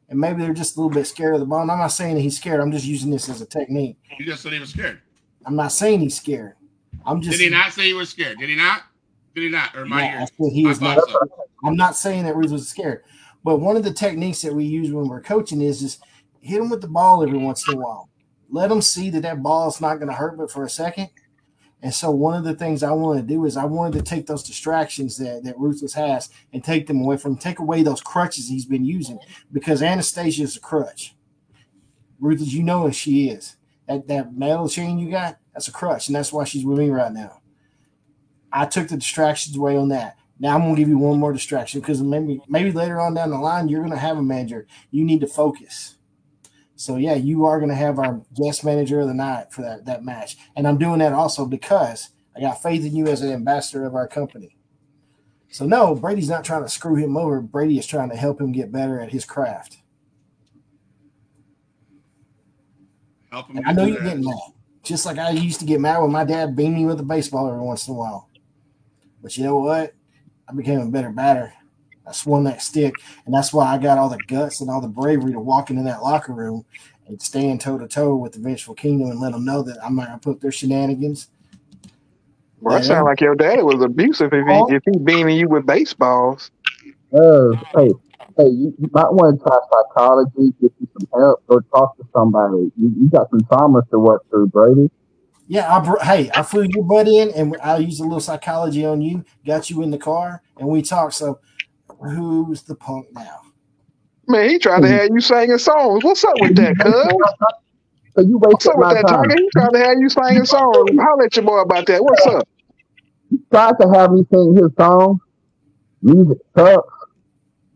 and maybe they're just a little bit scared of the ball. And I'm not saying that he's scared. I'm just using this as a technique. You just said he was scared. I'm not saying he's scared. Did he not say he was scared? Did he not? Did he not? Or am I here? I said he is not. So. I'm not saying that Ruth was scared. But one of the techniques that we use when we're coaching is hit them with the ball every once in a while. Let them see that ball is not going to hurt but for a second. And so one of the things I wanted to do is I wanted to take those distractions that Ruthless has and take them away from him, take away those crutches he's been using, because Anastasia is a crutch. Ruthless, you know, as she is. That metal chain you got, that's a crutch, and that's why she's with me right now. I took the distractions away on that. Now I'm going to give you one more distraction because maybe later on down the line you're going to have a manager. You need to focus. So, yeah, you are going to have our guest manager of the night for that match. And I'm doing that also because I got faith in you as an ambassador of our company. So, no, Brady's not trying to screw him over. Brady is trying to help him get better at his craft. Help him. I know you're getting mad. Just like I used to get mad when my dad beat me with a baseball every once in a while. But you know what? I became a better batter. I swung that stick, and that's why I got all the guts and all the bravery to walk into that locker room and stand toe-to-toe with the Vengeful Kingdom and let them know that I'm not going to put up their shenanigans. Well, that sounds like your daddy was abusive if he beating you with baseballs. Hey, you might want to try psychology, get you some help, go talk to somebody. You got some traumas to work through, Brady. Yeah, I flew your butt in, and I used a little psychology on you, got you in the car, and we talked. So who's the punk now? Man, he tried to have you singing songs. What's up with that, cuz? So you What's up with that, Tiger? He tried to have you singing songs. Holler at your boy about that. What's up? You tried to have me sing his song. Music sucks.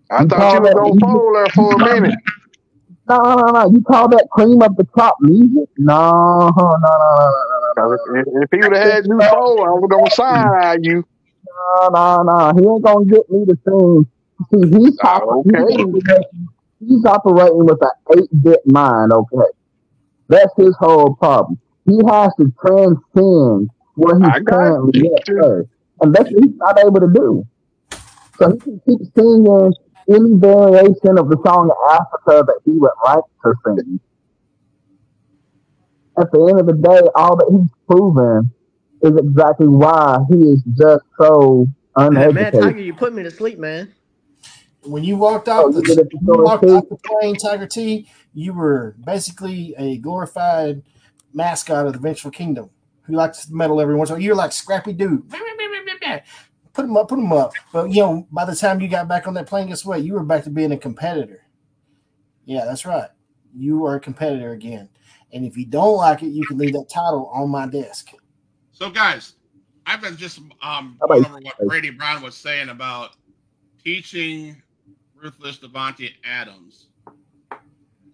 I thought you were going to fold there for a minute. No. You call that cream of the crop music? No. If he would have had you fold, I was going to side you. No. He ain't going to get me to sing. See, he's operating with an 8-bit mind, okay? That's his whole problem. He has to transcend what he's currently at, and that's what he's not able to do. So he can keep singing any variation of the song Africa that he would like to sing. At the end of the day, all that he's proven is exactly why he is just so uneducated. Man, Tiger, you put me to sleep, man. When you walked off the plane, Tiger T, you were basically a glorified mascot of the Vengeful Kingdom who likes to meddle every once in a while. You're like Scrappy Dude. Put him up. But, by the time you got back on that plane, guess what? You were back to being a competitor. Yeah, that's right. You are a competitor again. And if you don't like it, you can leave that title on my desk. So, guys, I've been just about going over what you? Brady Brown was saying about teaching Ruthless Devontae Adams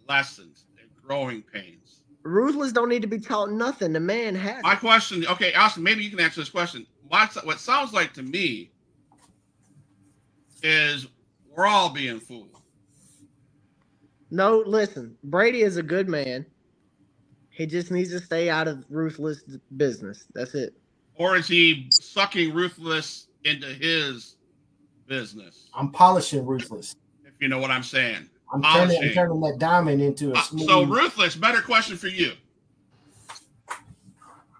lessons and growing pains. Ruthless don't need to be taught nothing. The man has My it. question, okay, Austin, maybe you can answer this question. What sounds like to me is we're all being fooled. No, listen. Brady is a good man. He just needs to stay out of Ruthless business. That's it. Or is he sucking Ruthless into his business? I'm polishing Ruthless. If you know what I'm saying. I'm turning that diamond into a smooth. So, Ruthless, better question for you.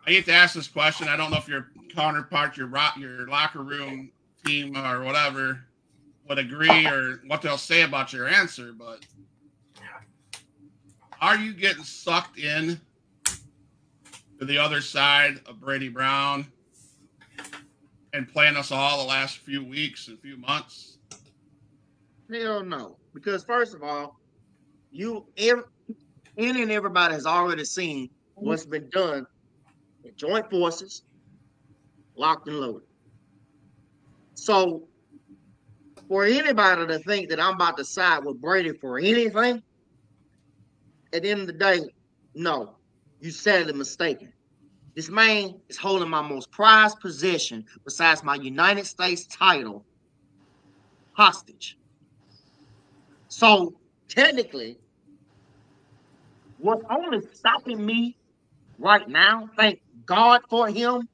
I get to ask this question. I don't know if your counterpart, your locker room team or whatever would agree or what they'll say about your answer, but are you getting sucked in to the other side of Brady Brown and playing us all the last few weeks and few months? Hell no. Because first of all, any and everybody has already seen what's been done in joint forces, locked and loaded. So for anybody to think that I'm about to side with Brady for anything, at the end of the day, no, you sadly mistaken. This man is holding my most prized possession besides my United States title hostage. So technically, what's only stopping me right now, thank God for him,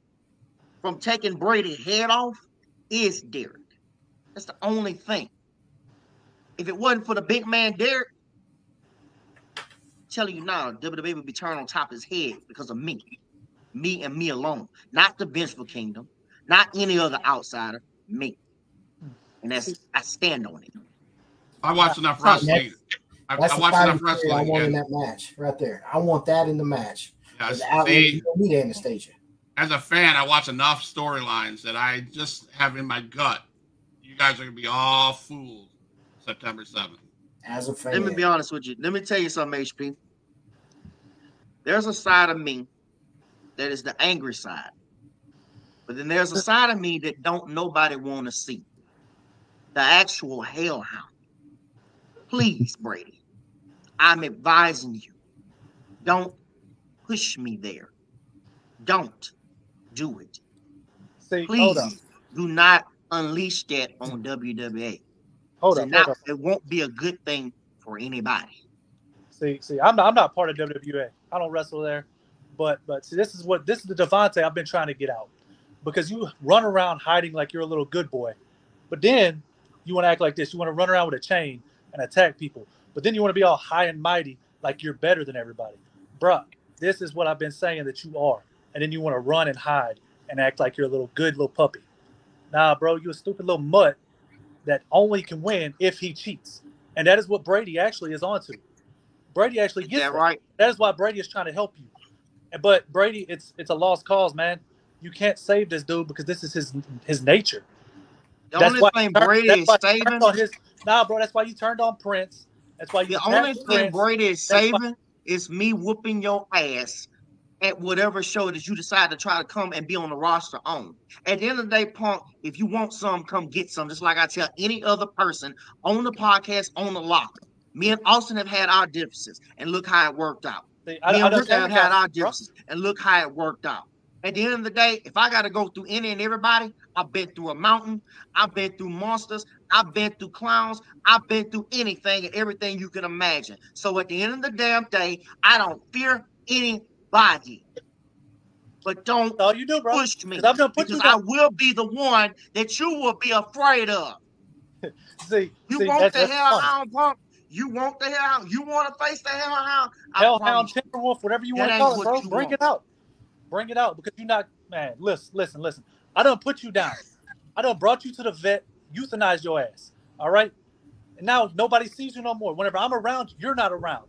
from taking Brady's head off is Derek. That's the only thing. If it wasn't for the big man Derek, I'm telling you now, WWE would be turned on top of his head because of me. Me and me alone. Not the Vengeful Kingdom, not any other outsider, me. And I stand on it. I watch enough wrestling. I watch enough wrestling. I want in that match right there. I want that in the match. Yes. You don't need Anastasia. As a fan, I watch enough storylines that I just have in my gut. You guys are going to be all fooled September 7th. As a fan. Let me be honest with you. Let me tell you something, HP. There's a side of me that is the angry side. But then there's a side of me that don't nobody want to see. The actual hellhound. Please, Brady, I'm advising you. Don't push me there. Don't do it. See, Please do not unleash that on WWE. Hold on. It won't be a good thing for anybody. See, I'm not part of WWA. I don't wrestle there. But see, this is the Devontae I've been trying to get out. Because you run around hiding like you're a little good boy. But then you want to act like this. You want to run around with a chain and attack people. But then you want to be all high and mighty like you're better than everybody. Bruh, this is what I've been saying that you are. And then you want to run and hide and act like you're a good little puppy. Nah, bro, you a stupid little mutt that only can win if he cheats. And that is what Brady actually is onto. Brady actually gets that. Right. That is why Brady is trying to help you. But Brady, it's a lost cause, man. You can't save this dude because this is his nature. The only thing Brady is saving. Nah, bro, that's why you turned on Prince. That's why you. The only thing Brady is saving is me whooping your ass at whatever show that you decide to try to come and be on the roster on. At the end of the day, Punk, if you want some, come get some. Just like I tell any other person on the podcast, on the locker. Me and Austin have had our differences, and look how it worked out. Me and Rick have had our differences, and look how it worked out. At the end of the day, if I got to go through any and everybody, I've been through a mountain, I've been through monsters, I've been through clowns, I've been through anything and everything you can imagine. So at the end of the damn day, I don't fear anybody. But don't push me, because I will be the one that you will be afraid of. You want the hellhound, Punk? You want the hellhound? You want to face the hellhound? Hellhound, Timberwolf, whatever you want to call it, bro. Bring it out. Bring it out, because you're not, man, listen. I done put you down. I done brought you to the vet, euthanized your ass, all right? And now nobody sees you no more. Whenever I'm around, you're not around.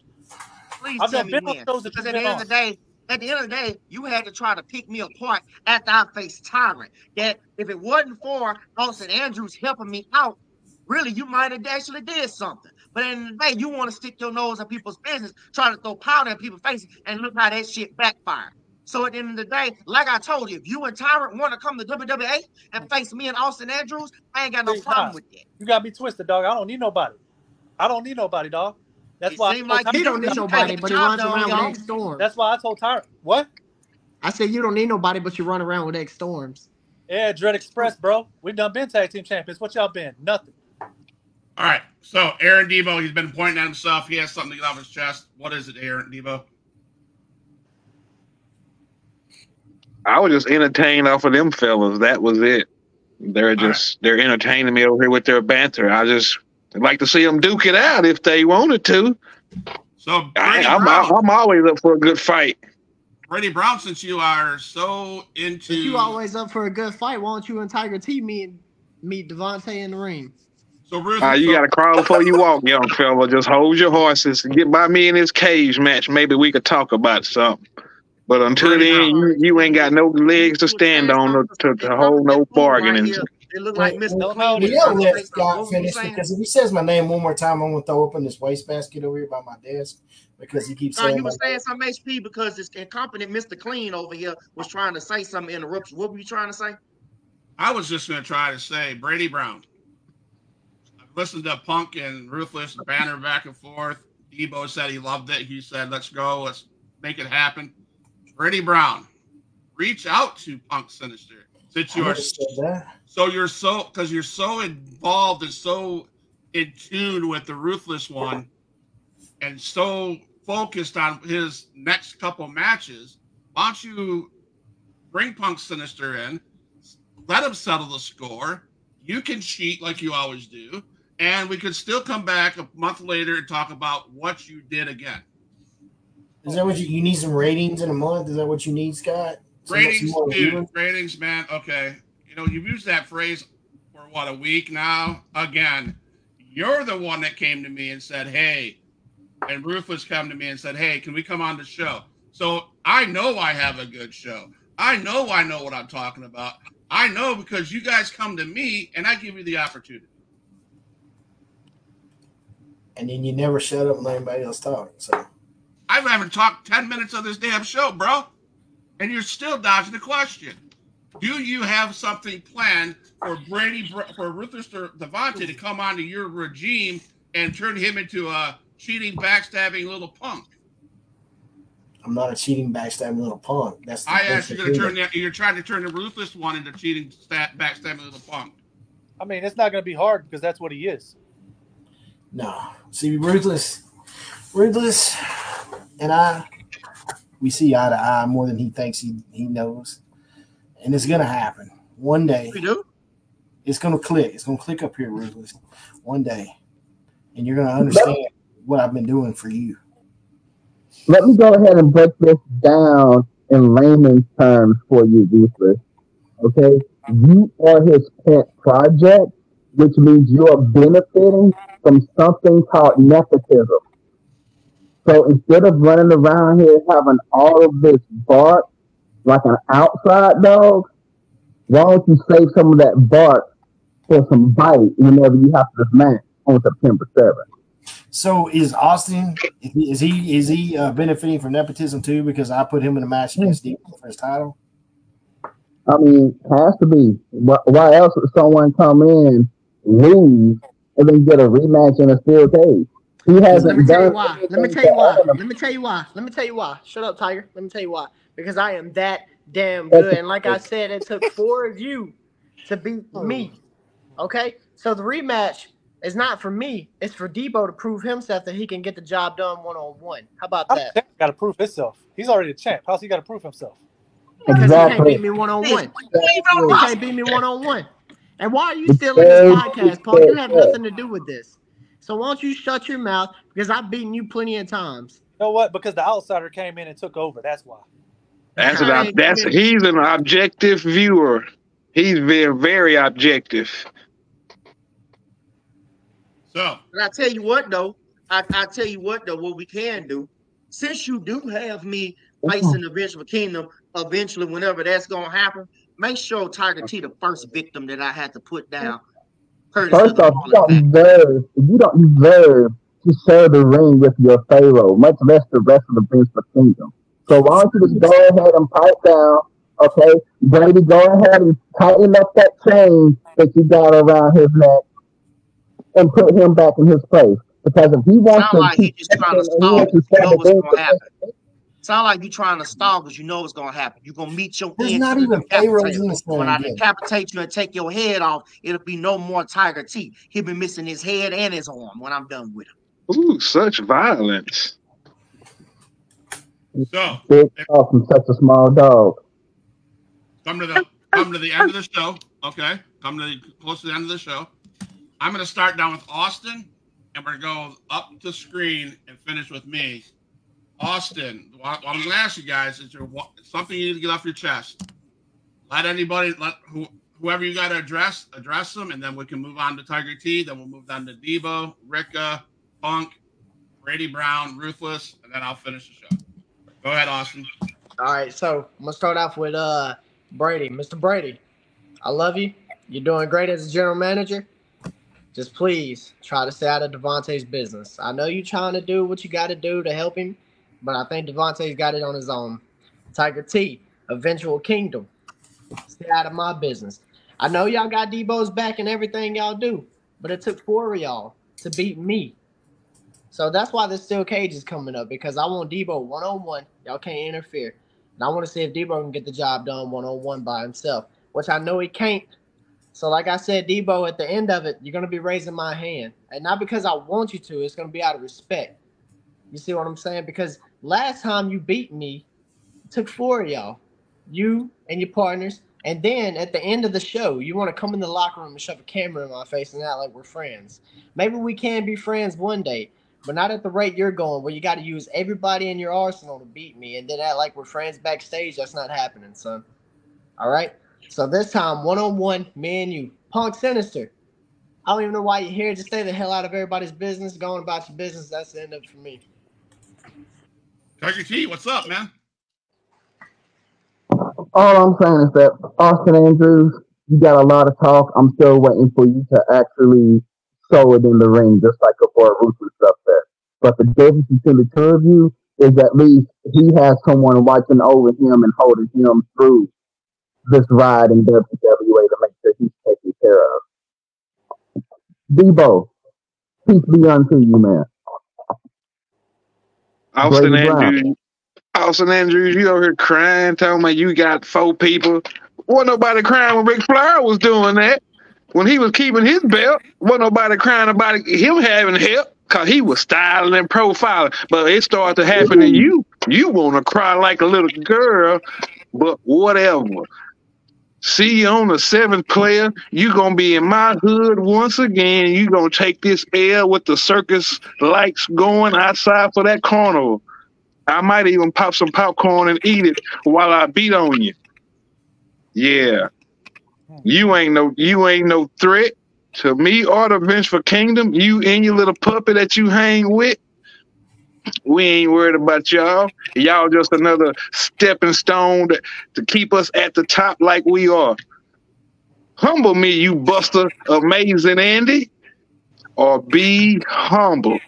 Please tell me when. Because at the end of the day, you had to try to pick me apart after I faced Tyrant. That if it wasn't for Austin Andrews helping me out, really, you might have actually did something. But at the end of the day, you want to stick your nose in people's business, try to throw powder in people's faces, and look how that shit backfired. So at the end of the day, like I told you, if you and Tyrant want to come to WWE and face me and Austin Andrews, I ain't got no problem with that. You got me twisted, dog. I don't need nobody. I don't need nobody, dog. That's It why seemed like He you don't need nobody, but he runs around with X Storms. That's why I told Tyrant. What? I said you don't need nobody, but you run around with X Storms. Yeah, Dread Express, bro. We've done been tag team champions. What y'all been? Nothing. All right. So Aaron Debo, he's been pointing at himself. He has something to get off his chest. What is it, Aaron Debo? I was just entertained off of them fellas. That was it. They're entertaining me over here with their banter. I just like to see them duke it out if they wanted to. So I'm always up for a good fight. Brady Brown, since you are so into, If you always up for a good fight, why don't you and Tiger T meet Devontae in the ring? So Ruth, you got to crawl before you walk, young fella. Just hold your horses. Get by me in this cage match. Maybe we could talk about something. But until then, you ain't got no legs to stand on to hold no bargaining. It looked like Mr. We don't let Scott finish because if he says my name one more time, I'm gonna throw up in this wastebasket over here by my desk because he keeps saying. You were saying some HP because this incompetent Mr. Clean over here was trying to say something, interrupt you. What were you trying to say? I was just going to try to say Brady Brown. I've listened to Punk and Ruthless banner back and forth. Debo said he loved it. He said, "Let's go. Let's make it happen." Brady Brown, reach out to Punk Sinister. Since you are you're so involved and so in tune with the Ruthless one and so focused on his next couple matches, why don't you bring Punk Sinister in, let him settle the score, you can cheat like you always do, and we could still come back a month later and talk about what you did again. Is that what you need? Some ratings in a month? Is that what you need, Scott? Ratings, dude. Ratings, man. Okay. You know, you've used that phrase for what, a week now? Again, you're the one that came to me and said, "Hey," and Ruthless come to me and said, "Hey, can we come on the show?" So I know I have a good show. I know what I'm talking about. I know because you guys come to me and I give you the opportunity. And then you never shut up and let anybody else talk. So I haven't talked 10 minutes of this damn show, bro. And you're still dodging the question. Do you have something planned for Ruthless Devontae to come onto your regime and turn him into a cheating, backstabbing little punk? I'm not a cheating, backstabbing little punk. I asked you you're trying to turn the Ruthless one into cheating, backstabbing little punk. I mean, it's not going to be hard because that's what he is. No. See, Ruthless and we see eye to eye more than he thinks he knows. And it's going to happen. One day. We do? It's going to click. It's going to click up here, Ruthless. One day. And you're going to understand what I've been doing for you. Let me go ahead and break this down in layman's terms for you, Ruthless. Okay? You are his pet project, which means you are benefiting from something called nepotism. So instead of running around here having all of this bark like an outside dog, why don't you save some of that bark for some bite whenever you have this match on September 7th? So is Austin, is he benefiting from nepotism too because I put him in a match against Debo for his title? I mean, it has to be. Why else would someone come in, lose, and then get a rematch in a steel cage? He hasn't done. Let me tell you why. Shut up, Tiger. Let me tell you why. Because I am that damn good. And like I said, it took 4 of you to beat me. Okay? So the rematch is not for me. It's for Debo to prove himself that he can get the job done one-on-one. How about that? Got to prove himself. He's already a champ. How's he got to prove himself? Because he can't beat me one-on-one. He can't beat me one-on-one. And why are you still in this podcast, Paul? You have nothing to do with this. So why don't you shut your mouth? Because I've beaten you plenty of times. You know what? Because the outsider came in and took over. That's why. He's an objective viewer. He's very, very objective. So, but I tell you what though, what we can do, since you do have me facing the Vengeful Kingdom eventually, whenever that's gonna happen, make sure Tiger T the first victim that I had to put down. First off, you don't deserve to share the ring with your Pharaoh, much less the rest of the Vince Kingdom. So why don't you just go ahead and pipe down, okay? Brady, go ahead and tighten up that chain that you got around his neck and put him back in his place. Because if he wants to keep sound like you trying to stall because you know what's going to happen. You're going to meet your There's end. not even Pharaohs in the When I decapitate you and take your head off, it'll be no more Tiger T. He'll be missing his head and his arm when I'm done with him. Ooh, such violence. So, big dog from such a small dog. Come to the end of the show. Okay, close to the end of the show. I'm going to start down with Austin, and we're going to go up the screen and finish with me. Austin, what I'm going to ask you guys is something you need to get off your chest. Whoever you got to address them, and then we can move on to Tiger T. Then we'll move on to Debo, Ricka, Punk, Brady Brown, Ruthless, and then I'll finish the show. Go ahead, Austin. All right, so I'm going to start off with Brady. Mr. Brady, I love you. You're doing great as a general manager. Just please try to stay out of Devontae's business. I know you're trying to do what you got to do to help him, but I think Devontae's got it on his own. Tiger T, Eventual Kingdom, stay out of my business. I know y'all got Debo's back and everything y'all do, but it took 4 of y'all to beat me. So that's why this steel cage is coming up, because I want Debo one-on-one. Y'all can't interfere. And I want to see if Debo can get the job done one-on-one by himself, which I know he can't. So like I said, Debo, at the end of it, you're going to be raising my hand. And not because I want you to. It's going to be out of respect. You see what I'm saying? Because last time you beat me, it took 4 of y'all. You and your partners. And then at the end of the show, you want to come in the locker room and shove a camera in my face and act like we're friends. Maybe we can be friends one day, but not at the rate you're going, where you got to use everybody in your arsenal to beat me and then act like we're friends backstage. That's not happening, son. All right? So this time, one-on-one, me and you. Punk Sinister, I don't even know why you're here. Just stay the hell out of everybody's business. Going about your business. That's the end of it for me. Tiger T, what's up, man? All I'm saying is that, Austin Andrews, you got a lot of talk. I'm still waiting for you to actually show it in the ring, just like a boy Ruthless up there. But the difference between the two of you is at least he has someone watching over him and holding him through this ride in WWA to make sure he's taken care of. Debo, peace be unto you, man. Austin Andrews, you over here crying, telling me you got 4 people. Wasn't nobody crying when Ric Flair was doing that. When he was keeping his belt, wasn't nobody crying about him having help, because he was styling and profiling. But it started to happen to you. You want to cry like a little girl, but whatever. See you on the 7th player. You're going to be in my hood once again. You're going to take this L with the circus lights going outside for that carnival. I might even pop some popcorn and eat it while I beat on you. Yeah. You ain't no threat to me or the Vengeful Kingdom. You and your little puppy that you hang with. We ain't worried about y'all. Y'all just another stepping stone to keep us at the top like we are. Humble me, you buster, amazing Andy, or be humble.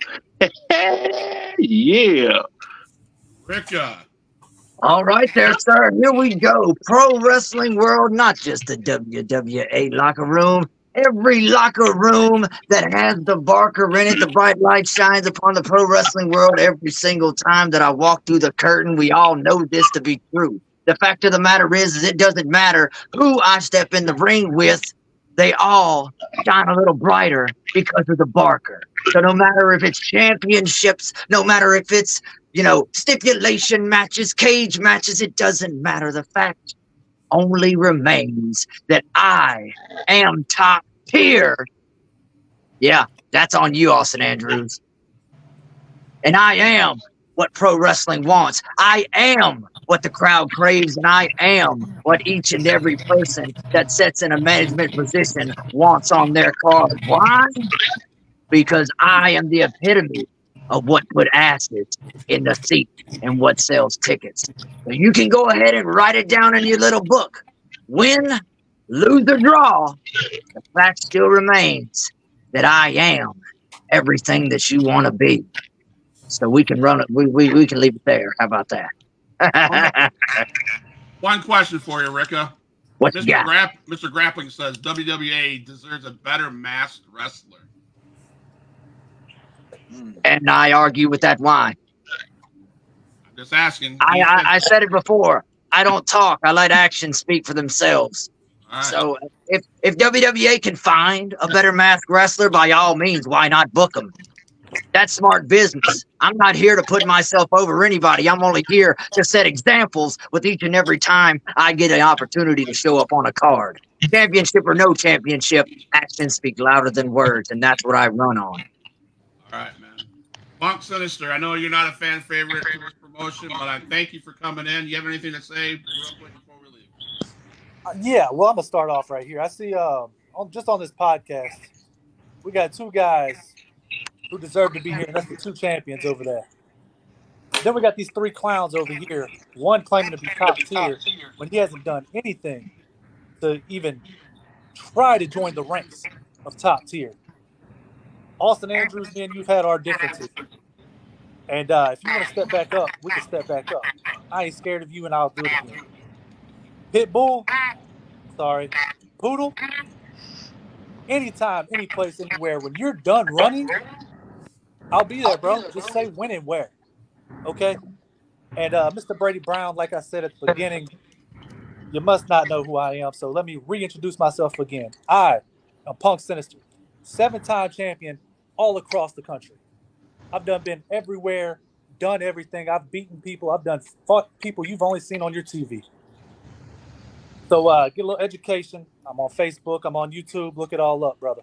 Yeah. Ricka. All right there, sir. Here we go. Pro wrestling world, not just the WWA locker room. Every locker room that has the Barker in it, the bright light shines upon the pro wrestling world every single time that I walk through the curtain. We all know this to be true. The fact of the matter is it doesn't matter who I step in the ring with. They all shine a little brighter because of the Barker. So no matter if it's championships, no matter if it's, stipulation matches, cage matches, it doesn't matter. The fact only remains that I am top tier. Yeah, that's on you, Austin Andrews. And I am what pro wrestling wants. I am what the crowd craves, and I am what each and every person that sits in a management position wants on their card. Why? Because I am the epitome of what put asses in the seat and what sells tickets. So you can go ahead and write it down in your little book. Win lose or draw, the fact still remains that I am everything that you want to be. So we can run it. We can leave it there. How about that? One question for you, Ricka. What you got? Mr. Grappling says WWE deserves a better masked wrestler. And I argue with that. Why? I'm just asking. I said it before. I don't talk. I let actions speak for themselves. Right. So if WWE can find a better masked wrestler, by all means, why not book them? That's smart business. I'm not here to put myself over anybody. I'm only here to set examples with each and every time I get an opportunity to show up on a card. Championship or no championship, actions speak louder than words, and that's what I run on. All right, man. Punk Sinister, I know you're not a fan favorite to this promotion, but I thank you for coming in. You have anything to say real quick before we leave? Yeah, well, I'm going to start off right here. I see just on this podcast, we got two guys who deserve to be here, and that's the two champions over there. Then we got these three clowns over here, one claiming to be top tier when he hasn't done anything to even try to join the ranks of top tier. Austin Andrews, man, you've had our differences. And if you want to step back up, we can step back up. I ain't scared of you, and I'll do it again. Pitbull, sorry. Poodle, anytime, any place, anywhere, when you're done running, I'll be there, bro. Just say when and where. Okay? And Mr. Brady Brown, like I said at the beginning, you must not know who I am, so let me reintroduce myself again. I am Punk Sinister, 7-time champion all across the country. I've been everywhere, done everything. I've beaten people. I've fought people you've only seen on your TV. So get a little education. I'm on Facebook. I'm on YouTube. Look it all up, brother.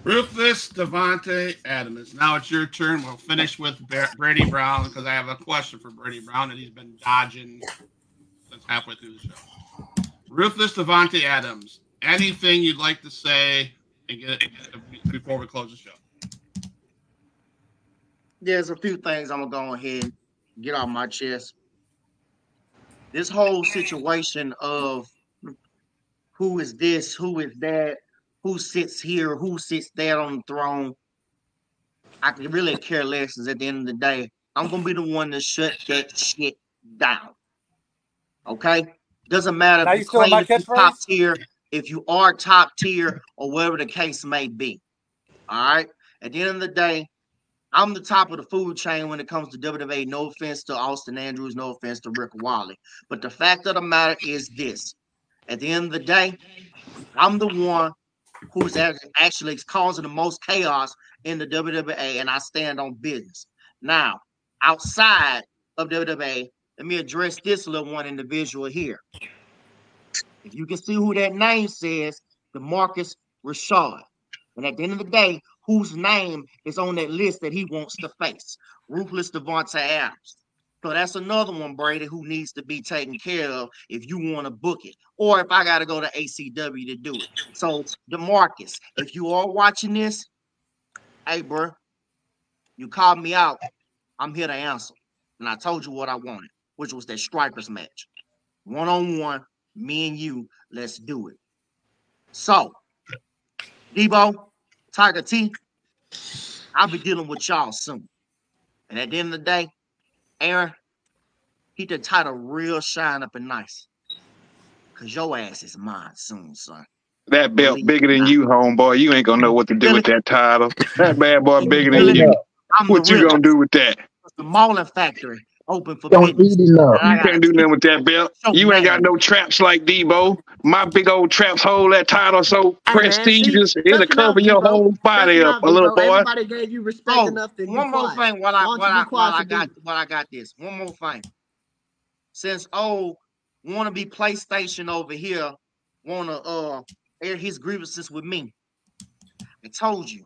Ruthless Devontae Adams. Now it's your turn. We'll finish with Brady Brown because I have a question for Brady Brown, and he's been dodging since halfway through the show. Ruthless Devontae Adams. Anything you'd like to say and get before we close the show? There's a few things I'm gonna go ahead and get off my chest. This whole situation of who is this, who is that, who sits here, who sits there on the throne, I can really care less. Because at the end of the day, I'm gonna be the one to shut that shit down. Okay? Doesn't matter if you claim to be top tier, if you are top tier, or whatever the case may be. All right? At the end of the day, I'm the top of the food chain when it comes to WWE. No offense to Austin Andrews, no offense to Rick Wally. But the fact of the matter is this. At the end of the day, I'm the one who's actually causing the most chaos in the WWE, and I stand on business. Now, outside of WWE, let me address this little one individual here. If you can see who that name says, DeMarcus Rashad. And at the end of the day, whose name is on that list that he wants to face? Ruthless Devontae Adams. So that's another one, Brady, who needs to be taken care of if you want to book it. Or if I got to go to ACW to do it. So, DeMarcus, if you are watching this, hey, bro, you called me out. I'm here to answer. And I told you what I wanted, which was that strikers match. One-on-one, me and you, let's do it. So, Debo, Tiger T, I'll be dealing with y'all soon. And at the end of the day, Aaron, he the title real shine up and nice. Cause your ass is mine soon, son. That belt bigger than you, homeboy. You ain't gonna know what to do with that title. That bad boy bigger than you. What you gonna do with that? The Marlin Factory open for Don't business. eat enough. You can't do nothing with that belt. You ain't got no traps like Debo. My big old traps hold that title so prestigious. It'll cover your whole body up, a little boy. Everybody gave you respect enough to one more thing while I got this. One more thing. Since wannabe PlayStation over here wanna air his grievances with me, I told you,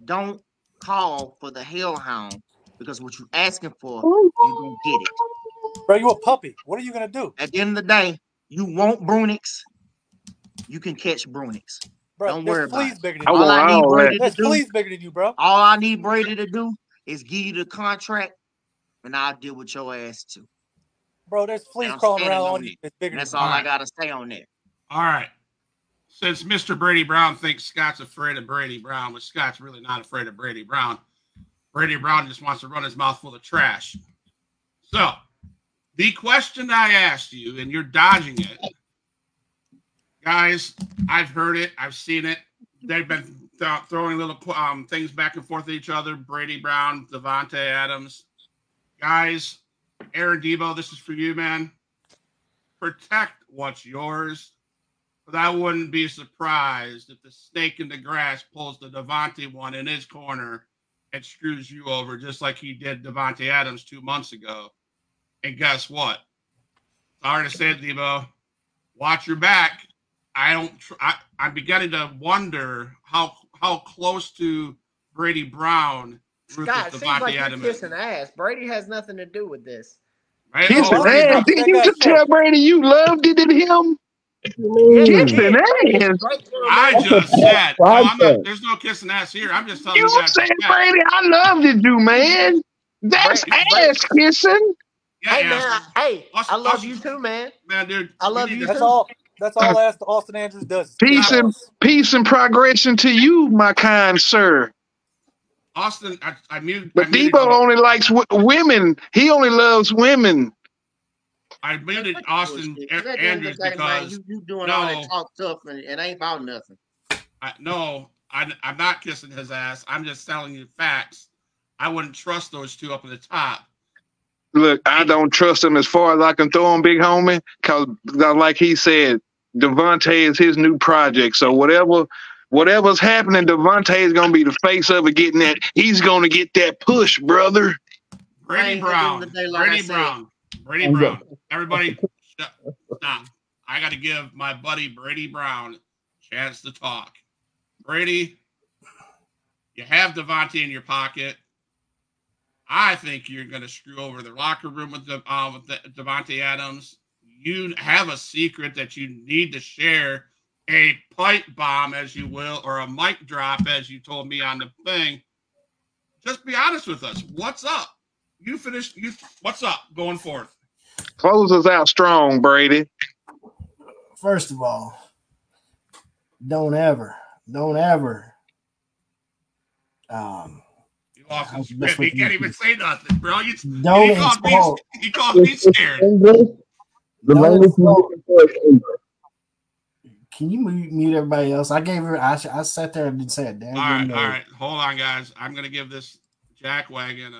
don't call for the Hellhound because what you asking for, you gonna get it. Bro, you a puppy. What are you gonna do? At the end of the day, you want Brunix, you can catch Brunix. Bro, don't worry about it. Bigger than you. There's fleas bigger than you, bro. All I need Brady to do is give you the contract, and I'll deal with your ass too. Bro, there's fleas I'm crawling standing around on on you. it. That's bigger That's than all All I right. gotta say on that. All right. Since Mr. Brady Brown thinks Scott's afraid of Brady Brown, but Scott's really not afraid of Brady Brown. Brady Brown just wants to run his mouth full of trash. So, the question I asked you, and you're dodging it, guys, I've heard it. I've seen it. They've been throwing little things back and forth at each other. Brady Brown, Davante Adams. Guys, Aaron Debo, this is for you, man. Protect what's yours. But I wouldn't be surprised if the snake in the grass pulls the Davante one in his corner and screws you over just like he did Davante Adams 2 months ago. And guess what? Sorry to say it, Debo. Watch your back. I'm beginning to wonder how close to Brady Brown Scott, it Ruthless seems like Davante you're Adams is. kissing ass. Brady has nothing to do with this. Right? Kissing Oh, Brady ass. Brown. Did you just tell Brady you loved it in him? Yes, he Kissing did. Brady is a ass. great general I manager. just said, no, I'm not. podcast. There's no kissing ass here. I'm just telling You you guys. said, respect. Brady, I loved it, you man. That's Brady- ass kissing. Yeah, Hey yeah. man, hey, Austin- I love Austin- you too, man. Man, dude. I love we need you to- too. That's all Austin Andrews does. Peace and progression to you, my kind sir. Austin, I muted. But I muted Debo him. only likes women. He only loves women. I muted Austin Bullshit. 'Cause at the end of Andrews the day, man, because you doing all no. that talk stuff and it ain't about nothing. I'm not kissing his ass. I'm just telling you facts. I wouldn't trust those two up at the top. Look, I don't trust him as far as I can throw him, big homie, because like he said, Davante is his new project. So whatever's happening, Davante is going to be the face of it, getting that. He's going to get that push, brother. Brady Brown. Brady Brown. Everybody, stop. I got to give my buddy Brady Brown a chance to talk. Brady, you have Davante in your pocket. I think you're going to screw over the locker room with Davante Adams. You have a secret that you need to share, a pipe bomb, as you will, or a mic drop, as you told me on the thing. Just be honest with us. What's up? You finished. What's up going forth? Close us out strong, Brady. First of all, don't ever. You lost his script. He can't even say nothing, bro. He called me scared. English. The No, language it's you're not. looking for is English. Can you mute everybody else? I gave her. I sat there and didn't say a damn All thing. right. Hold on, guys. I'm gonna give this jackwagon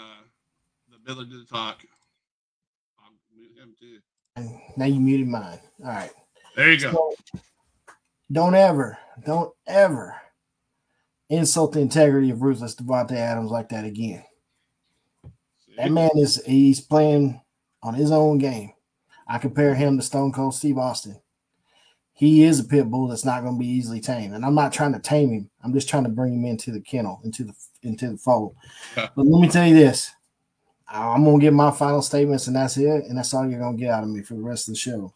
the ability to talk. I'll mute him too. And now you muted mine. All right. There you go. So, don't ever insult the integrity of Ruthless Davante Adams like that again. That man he's playing on his own game. I compare him to Stone Cold Steve Austin. He is a pit bull that's not going to be easily tamed, and I'm not trying to tame him. I'm just trying to bring him into the kennel, into the fold. But let me tell you this: I'm going to give my final statements, and that's it, and that's all you're going to get out of me for the rest of the show.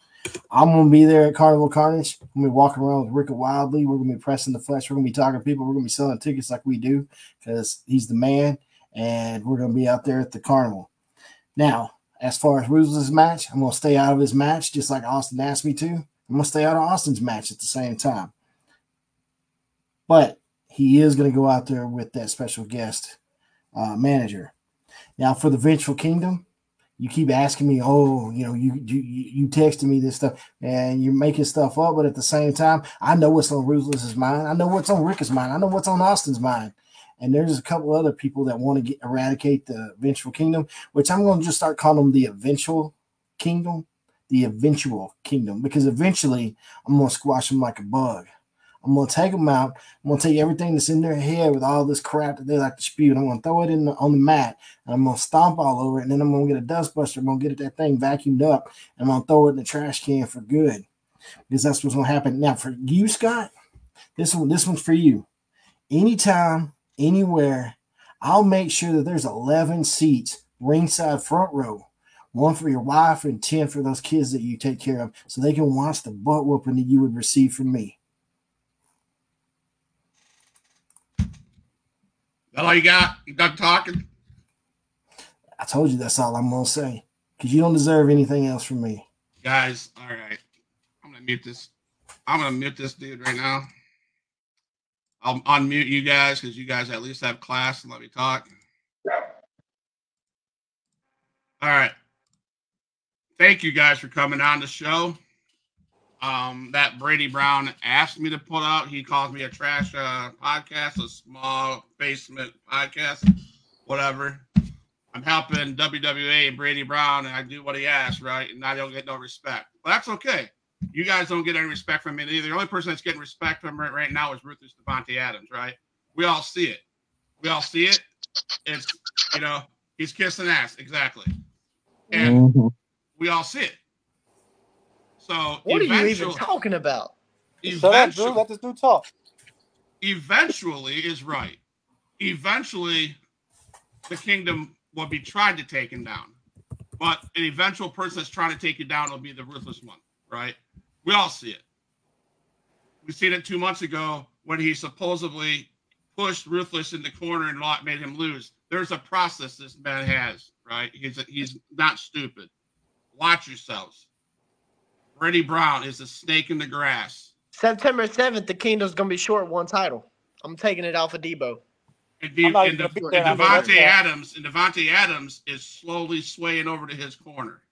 I'm going to be there at Carnival Carnage. I'm going to be walking around with Rickett Wildly. We're going to be pressing the flesh. We're going to be talking to people. We're going to be selling tickets like we do because he's the man, and we're going to be out there at the Carnival. Now, as far as Ruthless' match, I'm going to stay out of his match just like Austin asked me to. I'm going to stay out of Austin's match at the same time. But he is going to go out there with that special guest manager. Now, for the Vengeful Kingdom, you keep asking me, you texting me this stuff, and you're making stuff up, but at the same time, I know what's on Ruthless's mind. I know what's on Rick's mind. I know what's on Austin's mind. And there's a couple other people that want to eradicate the Vengeful Kingdom, which I'm going to just start calling them the Eventual Kingdom. The Eventual Kingdom, because eventually I'm going to squash them like a bug. I'm going to take them out. I'm going to take everything that's in their head with all this crap that they like to spew, and I'm going to throw it on the mat, and I'm going to stomp all over it, and then I'm going to get a dustbuster. I'm going to get that thing vacuumed up, and I'm going to throw it in the trash can for good, because that's what's going to happen. Now, for you, Scott, this one's for you. Anytime, anywhere, I'll make sure that there's 11 seats ringside front row. 1 for your wife and 10 for those kids that you take care of so they can watch the butt whooping that you would receive from me. That all you got? You done talking? I told you that's all I'm going to say. because you don't deserve anything else from me. Guys, all right. I'm gonna mute this. I'm gonna mute this dude right now. I'll unmute you guys because you guys at least have class and let me talk. All right. Thank you guys for coming on the show. That Brady Brown asked me to put out. He calls me a trash podcast, a small basement podcast, whatever. I'm helping WWA and Brady Brown, and I do what he asks, right? And I don't get no respect. But that's okay. You guys don't get any respect from me either. The only person that's getting respect from right now is Ruthless Devontae Adams, right? We all see it. We all see it. It's, you know, he's kissing ass, exactly. And we all see it. So what are you even talking about? Eventually, let this dude talk. Eventually is right. Eventually, the kingdom will be tried to take him down. But an eventual person that's trying to take you down will be the ruthless one, right? We all see it. We seen it 2 months ago when he supposedly pushed Ruthless in the corner and made him lose. There's a process this man has, right? He's not stupid. Watch yourselves. Brady Brown is a snake in the grass. September 7th, the Kingdom's going to be short one title. I'm taking it off of Debo. And Devontae Adams is slowly swaying over to his corner.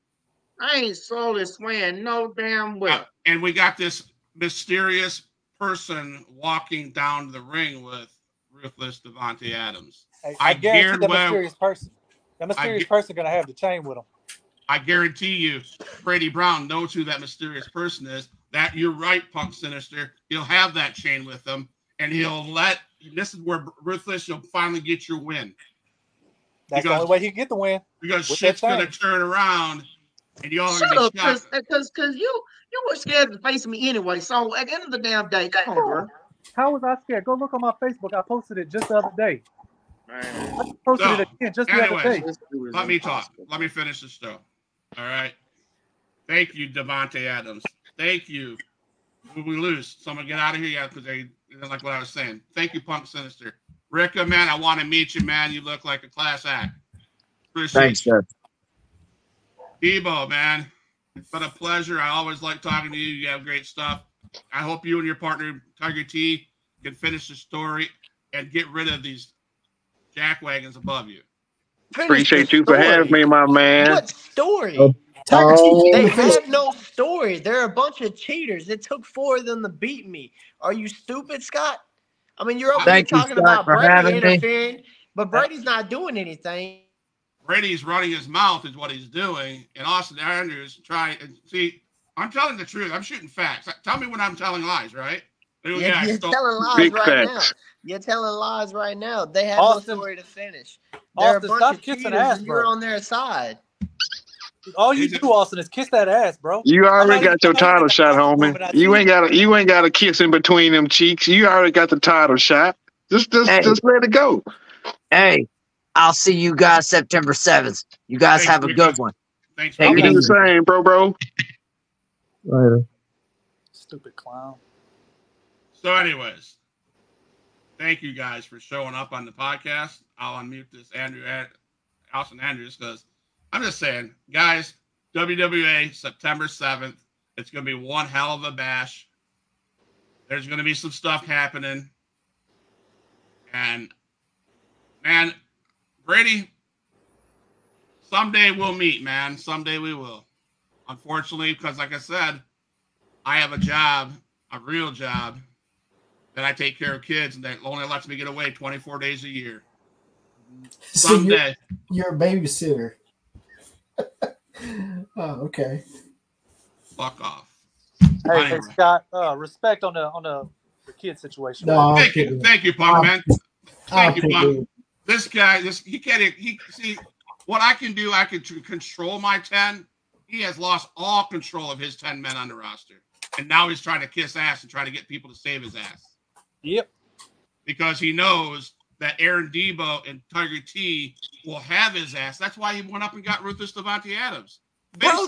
I ain't slowly swaying no damn well. And we got this mysterious person walking down the ring with Ruthless Devontae Adams. Hey, I guarantee that mysterious person. That mysterious person going to have the chain with him. I guarantee you, Brady Brown knows who that mysterious person is. That you're right, Punk Sinister. He'll have that chain with him, and he'll let. This is where Ruthless, you'll finally get your win. That's the only way he can get the win. Because shit's gonna turn around, and y'all are gonna be shocked. Because you were scared to face me anyway. So at the end of the damn day, come on, bro. How was I scared? Go look on my Facebook. I posted it just the other day. Man. I posted it again just the other day. Let me talk. Let me finish the show. All right. Thank you, Devontae Adams. Thank you. We lose. Someone get out of here, yeah, because they didn't like what I was saying. Thank you, Punk Sinister. Ricka, man, I want to meet you, man. You look like a class act. Thanks, sir. Debo, man, it's been a pleasure. I always like talking to you. You have great stuff. I hope you and your partner, Tiger T, can finish the story and get rid of these jackwagons above you. Appreciate you for having me, my man. What story? They have no story. They're a bunch of cheaters. It took 4 of them to beat me. Are you stupid, Scott? I mean, you're over here talking about Brady interfering, but Brady's not doing anything. Brady's running his mouth is what he's doing, and Austin Andrews trying. See, I'm telling the truth. I'm shooting facts. Tell me when I'm telling lies, right? You're telling lies right now. You're telling lies right now. They have no story to finish. They're a bunch of cheaters, and you're on their side. All you do, Austin, is kiss that ass, bro. You already got your title shot, homie. You ain't got a kiss in between them cheeks. You already got the title shot. Just let it go. Hey, I'll see you guys September 7th. You guys have a good one. Thanks. You do the same, bro. Later. Stupid clown. So, anyways, thank you guys for showing up on the podcast. I'll unmute this Austin Andrews, because I'm just saying, guys, WWA, September 7th. It's going to be one hell of a bash. There's going to be some stuff happening. And, man, Brady, someday we'll meet, man. Someday we will. Unfortunately, because like I said, I have a job, a real job, that I take care of kids, and that only lets me get away 24 days a year. Someday. So you're a babysitter. Oh, okay. Fuck off. Hey, Scott, respect on the kid situation. No, thank you, Punk, man. Thank you, Punk. This guy, see what I can do. I can control my 10. He has lost all control of his 10 men on the roster, and now he's trying to kiss ass and try to get people to save his ass. Yep. Because he knows that Aaron Debo and Tiger T will have his ass. That's why he went up and got Ruthless Devontae Adams. Bro,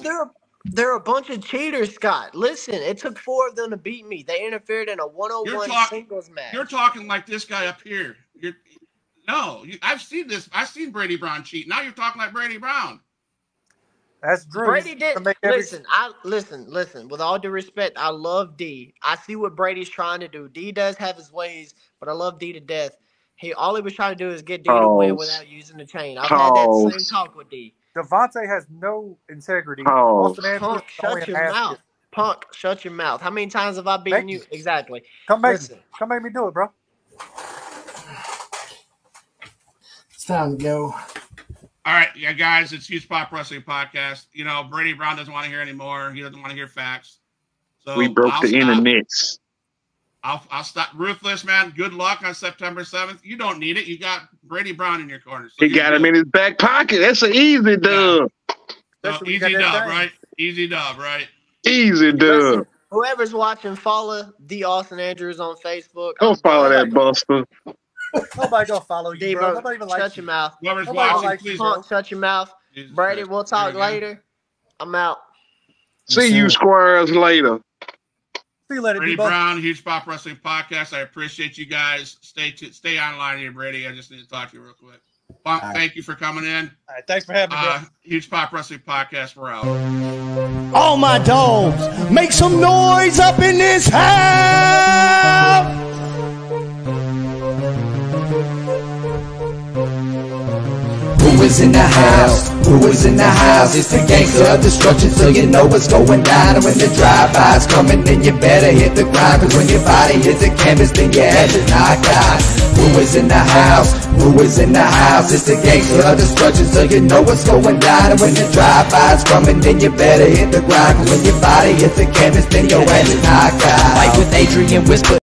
they're a bunch of cheaters, Scott. Listen, it took 4 of them to beat me. They interfered in a 1-on-1 singles match. You're talking like this guy up here. I've seen this. I've seen Brady Brown cheat. Now you're talking like Brady Brown. That's Drew. Brady did. Listen. With all due respect, I love D. I see what Brady's trying to do. D does have his ways, but I love D to death. All he was trying to do is get D to win without using the chain. I've had that same talk with D. Devontae has no integrity. Punk, shut your mouth. Punk, shut your mouth. How many times have I beaten you? Exactly. Come make me do it, bro. It's time to go. All right, yeah, guys, it's Huge Pop Wrestling Podcast. You know, Brady Brown doesn't want to hear anymore. He doesn't want to hear facts. So we broke the internet. I'll stop. Ruthless, man. Good luck on September 7th. You don't need it. You got Brady Brown in your corner. So he got him in his back pocket. That's an easy dub. So easy dub, right? Easy dub, right? Easy dub. Whoever's watching, follow the Austin Andrews on Facebook. Don't follow that buster. Nobody gonna follow you, bro. Nobody even likes Shut your mouth. Whoever's watching, please. Shut your mouth. Brady, we'll talk later. I'm out. See you squares later. See you later, Brady Brown, Huge Pop Wrestling Podcast. I appreciate you guys. Stay online here, Brady. I just need to talk to you real quick. Punk, thank you for coming in. All right, thanks for having me, bro. Huge Pop Wrestling Podcast. We're out. All my dogs, make some noise up in this house. Who is in the house? Who is in the house? It's the gangster of destruction, so you know what's going down. And when the drive-by's coming, then you better hit the grind. Cause when your body hits the canvas, then your head is knocked out. Who is in the house? Who is in the house? It's the gangster of destruction, so you know what's going down. And when the drive-by's coming, then you better hit the grind. Cause when your body hits the canvas, then your head is knocked out. Fight with Adrian Whisper.